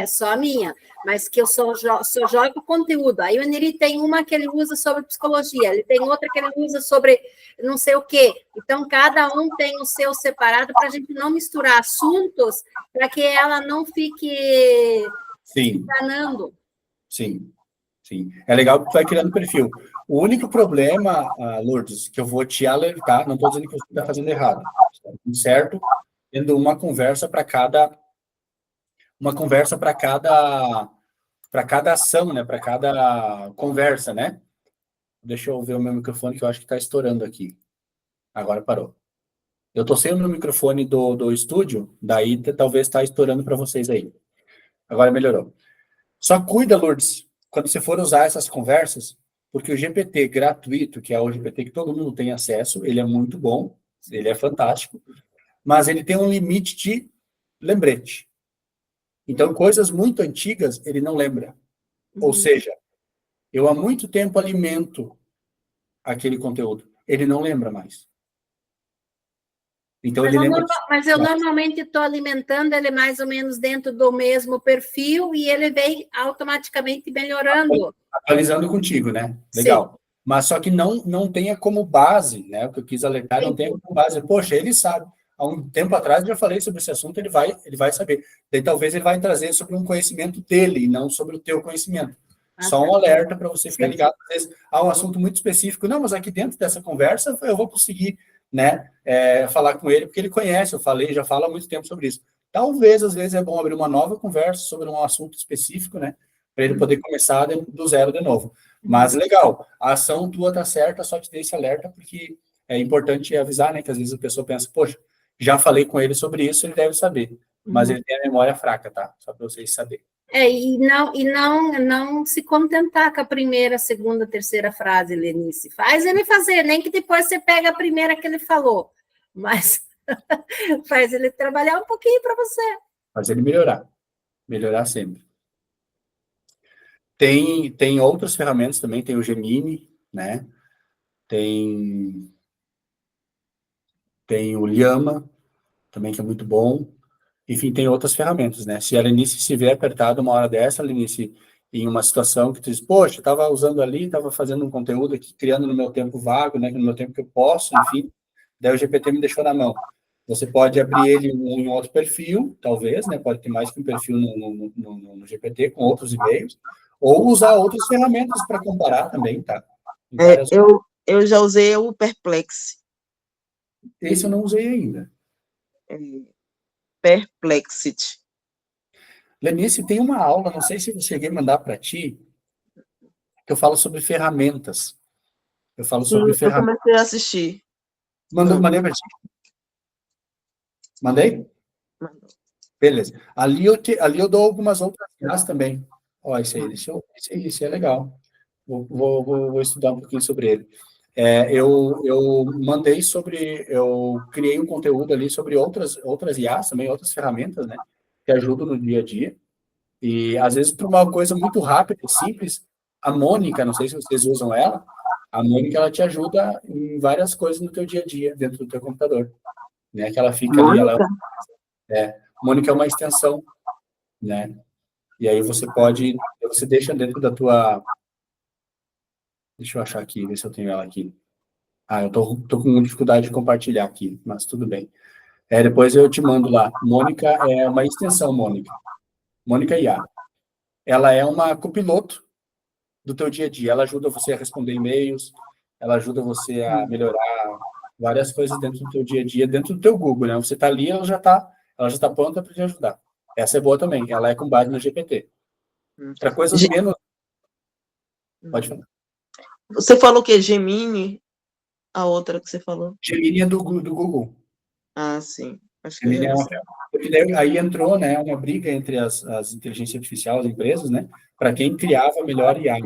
Só a minha, mas que eu só jogo conteúdo. Aí o Neri tem uma que ele usa sobre psicologia, ele tem outra que ele usa sobre não sei o quê. Então, cada um tem o seu separado para a gente não misturar assuntos, para que ela não fique enganando. Sim. É legal que tu vai criando perfil. O único problema, Lourdes, que eu vou te alertar, não estou dizendo que você está fazendo errado, está tudo certo, tendo uma conversa para cada ação, né? Para cada conversa, né? Deixa eu ver o meu microfone, que eu acho que está estourando aqui. Agora parou. Eu estou sem o meu microfone do estúdio, daí talvez está estourando para vocês aí. Agora melhorou. Só cuida, Lourdes, quando você for usar essas conversas, porque o GPT gratuito, que é o GPT que todo mundo tem acesso, ele é muito bom, ele é fantástico, mas ele tem um limite de lembrete. Então, coisas muito antigas, ele não lembra. Ou seja, eu há muito tempo alimento aquele conteúdo. Ele não lembra mais. Então, mas eu normalmente estou alimentando ele mais ou menos dentro do mesmo perfil e ele vem automaticamente melhorando. Atualizando contigo, né? Legal. Sim. Mas só que não tenha como base, né? O que eu quis alertar, não tenha como base. Poxa, ele sabe. Há um tempo atrás eu já falei sobre esse assunto, ele vai saber. Daí talvez ele vai trazer sobre um conhecimento dele e não sobre o teu conhecimento. Só um alerta para você ficar ligado. Às vezes há um assunto muito específico. Não, mas aqui dentro dessa conversa eu vou conseguir, né, falar com ele, porque ele conhece, já falo há muito tempo sobre isso. Talvez, às vezes, é bom abrir uma nova conversa sobre um assunto específico, né, para ele poder começar do zero de novo. Mas, legal, a ação tua tá certa, só te dei esse alerta, porque é importante avisar, né, que às vezes a pessoa pensa, poxa, já falei com ele sobre isso, ele deve saber. Mas ele tem a memória fraca, tá? Só para vocês saberem. E não se contentar com a primeira, segunda, terceira frase, Lenice. Faz ele fazer, nem que depois você pega a primeira que ele falou. Mas faz ele trabalhar um pouquinho para você. Faz ele melhorar. Melhorar sempre. Tem outras ferramentas também, tem o Gemini, né? Tem o Llama, também, que é muito bom. Enfim, tem outras ferramentas, né? Se a Lenice se vê apertada uma hora dessa, a Lenice, em uma situação que tu diz, poxa, estava usando ali, estava fazendo um conteúdo aqui, criando no meu tempo vago, né? No meu tempo que eu posso, enfim. Daí o GPT me deixou na mão. Você pode abrir ele em outro perfil, talvez, né? Pode ter mais que um perfil no GPT, com outros e-mails. Ou usar outras ferramentas para comparar também, tá? Eu já usei o Perplexity. Esse eu não usei ainda. Perplexity. Lenice, tem uma aula, não sei se eu cheguei a mandar para ti, que eu falo sobre ferramentas. Eu comecei a assistir. Mandei para ti? Mandei? Mandou. Beleza. Ali eu dou algumas outras IAs também. Ó, esse é legal. Vou estudar um pouquinho sobre ele. Eu criei um conteúdo ali sobre outras IAs também, outras ferramentas, né, que ajudam no dia a dia. E, às vezes, para uma coisa muito rápida e simples, a Mônica, não sei se vocês usam ela, a Mônica, ela te ajuda em várias coisas no teu dia a dia, dentro do teu computador. Né, que ela fica ali, Mônica é uma extensão, né? E aí você deixa dentro da tua... Deixa eu achar aqui, ver se eu tenho ela aqui. Eu tô com dificuldade de compartilhar aqui, mas tudo bem. Depois eu te mando lá. Mônica é uma extensão, Mônica IA. Ela é uma copiloto do teu dia a dia. Ela ajuda você a responder e-mails, ela ajuda você a melhorar várias coisas dentro do teu dia a dia, dentro do teu Google, né? Você está ali, ela já tá pronta para te ajudar. Essa é boa também, ela é com base no GPT. Para coisas menos... Pode falar. Você falou que é Gemini, a outra que você falou? Gemini é do Google. Ah, sim. Acho que Gemini aí entrou, né, uma briga entre as inteligências artificiais, as empresas, né, para quem criava melhor IA.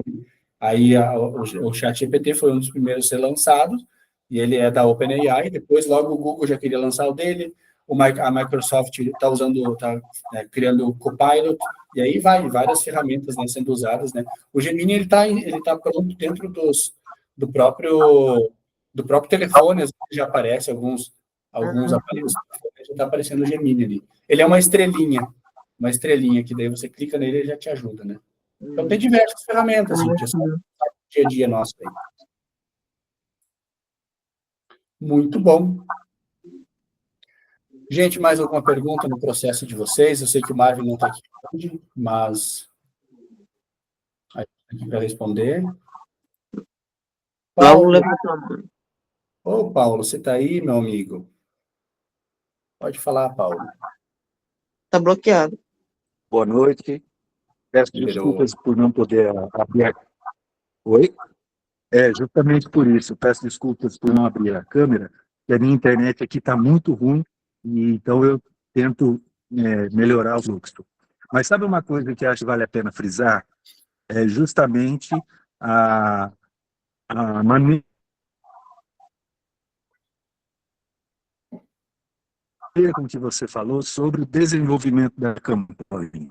Aí o ChatGPT foi um dos primeiros a ser lançado, e ele é da OpenAI, depois logo o Google já queria lançar o dele, a Microsoft está usando, está criando o Copilot, e aí várias ferramentas, né, sendo usadas, né? O Gemini, ele tá pronto dentro do próprio telefone, às vezes já aparece alguns aparelhos, já está aparecendo o Gemini ali. Ele é uma estrelinha, que daí você clica nele e ele já te ajuda, né? Então tem diversas ferramentas, gente, é só o dia a dia nosso aí. Muito bom. Gente, mais alguma pergunta no processo de vocês? Eu sei que o Marvin não está aqui hoje, mas a gente está aqui para responder. Paulo levantou a mão. Ô, Paulo, você está aí, meu amigo? Pode falar, Paulo. Está bloqueado. Boa noite. Peço desculpas por não poder abrir. Oi? Justamente por isso. Peço desculpas por não abrir a câmera, porque a minha internet aqui está muito ruim, e então eu tento melhorar o fluxo. Mas sabe uma coisa que acho que vale a pena frisar? É justamente a maneira com que você falou sobre o desenvolvimento da campanha.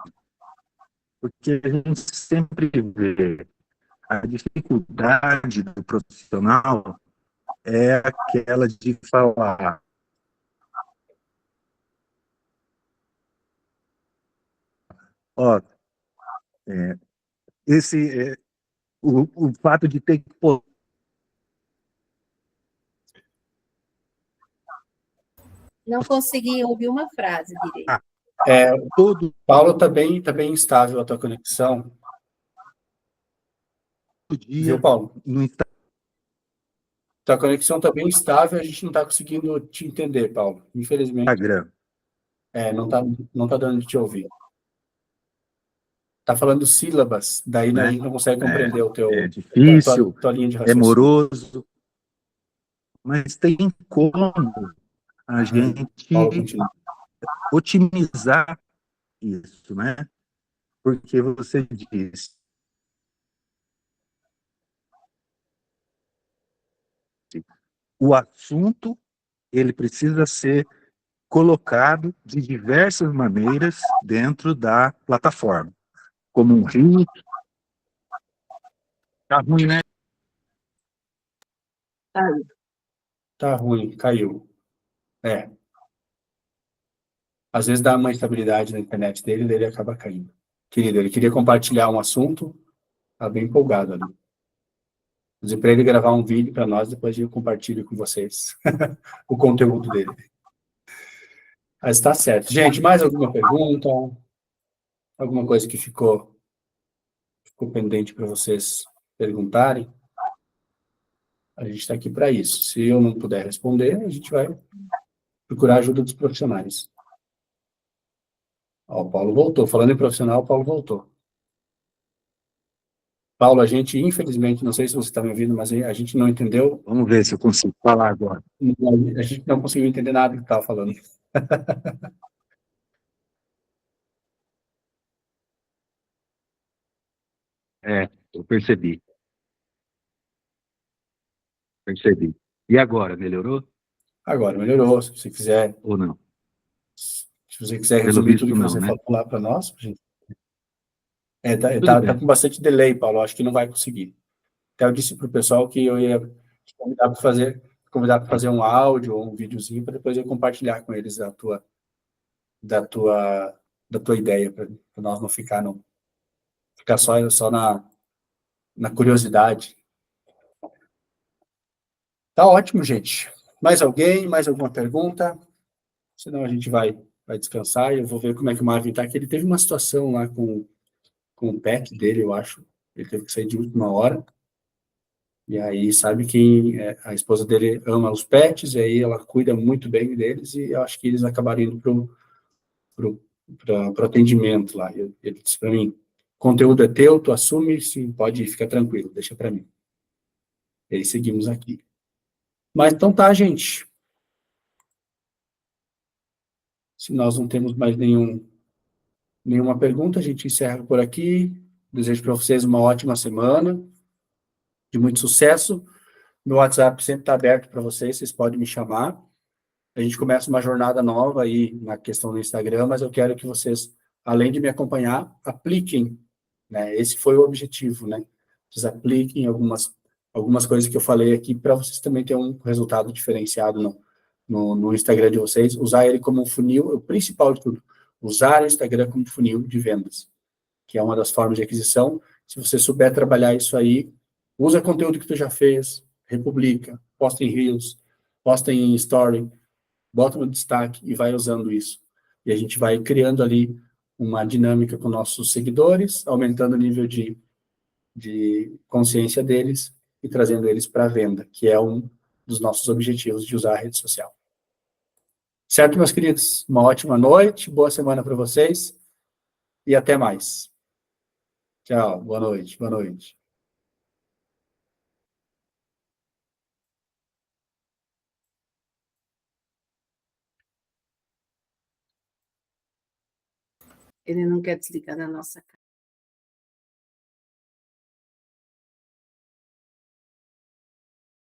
Porque a gente sempre vê a dificuldade do profissional é aquela de falar. Ó, o fato de ter que pôr. Não consegui ouvir uma frase direito. Todo Paulo, tá bem instável a tua conexão. dia. Viu, Paulo? No Tua conexão está bem instável, a gente não está conseguindo te entender, Paulo. Infelizmente. Instagram. Não tá dando de te ouvir. Tá falando sílabas, daí a gente não consegue compreender o teu... É difícil, tua linha de é raciocínio. moroso, mas tem como a gente Paulo, continua. otimizar isso, né? Porque você diz o assunto, ele precisa ser colocado de diversas maneiras dentro da plataforma, como um rio. Tá ruim, né? Tá ruim, caiu. Às vezes dá uma instabilidade na internet dele, daí ele acaba caindo. Querido, ele queria compartilhar um assunto, tá bem empolgado ali. Dizer para ele gravar um vídeo para nós, depois eu compartilho com vocês o conteúdo dele. Mas tá certo. Gente, mais alguma pergunta? Alguma coisa que ficou pendente para vocês perguntarem? A gente está aqui para isso. Se eu não puder responder, a gente vai procurar a ajuda dos profissionais. Ó, o Paulo voltou. Falando em profissional, o Paulo voltou. Paulo, a gente, infelizmente, não sei se você está me ouvindo, mas a gente não entendeu. Vamos ver se eu consigo falar agora. A gente não conseguiu entender nada do que estava falando. Eu percebi. E agora, melhorou Agora, melhorou. Se você quiser, ou não? se você quiser Pelo resumir visto, tudo que não, você né? falou lá para nós, gente. Tudo bem. Tá com bastante delay, Paulo. Acho que não vai conseguir. Até eu disse para o pessoal que eu ia convidar para fazer um áudio ou um videozinho para depois eu compartilhar com eles da tua ideia, para nós não ficar só na curiosidade. Tá ótimo, gente. Mais alguém? Mais alguma pergunta? Senão a gente vai descansar e eu vou ver como é que o Marvin está, que ele teve uma situação lá com o pet dele, eu acho. Ele teve que sair de última hora. E aí, sabe a esposa dele ama os pets, e aí ela cuida muito bem deles, e eu acho que eles acabaram indo para o atendimento lá. Ele disse para mim, conteúdo é teu, tu assume, sim, pode ficar tranquilo, deixa para mim. E aí seguimos aqui. Mas então tá, gente. Se nós não temos mais nenhuma pergunta, a gente encerra por aqui. Desejo para vocês uma ótima semana, de muito sucesso. Meu WhatsApp sempre está aberto para vocês podem me chamar. a gente começa uma jornada nova aí na questão do Instagram, mas eu quero que vocês, além de me acompanhar, apliquem, né? Esse foi o objetivo, né? Vocês apliquem algumas coisas que eu falei aqui para vocês também terem um resultado diferenciado no Instagram de vocês, usar ele como um funil, o principal de tudo, usar o Instagram como funil de vendas, que é uma das formas de aquisição. Se você souber trabalhar isso aí, usa conteúdo que tu já fez, republica, posta em Reels, posta em Story, bota no destaque e vai usando isso. E a gente vai criando ali uma dinâmica com nossos seguidores, aumentando o nível de consciência deles e trazendo eles para a venda, que é um dos nossos objetivos de usar a rede social. Certo, meus queridos? Uma ótima noite, boa semana para vocês e até mais. Tchau, boa noite, boa noite. Ele não quer desligar da nossa cara.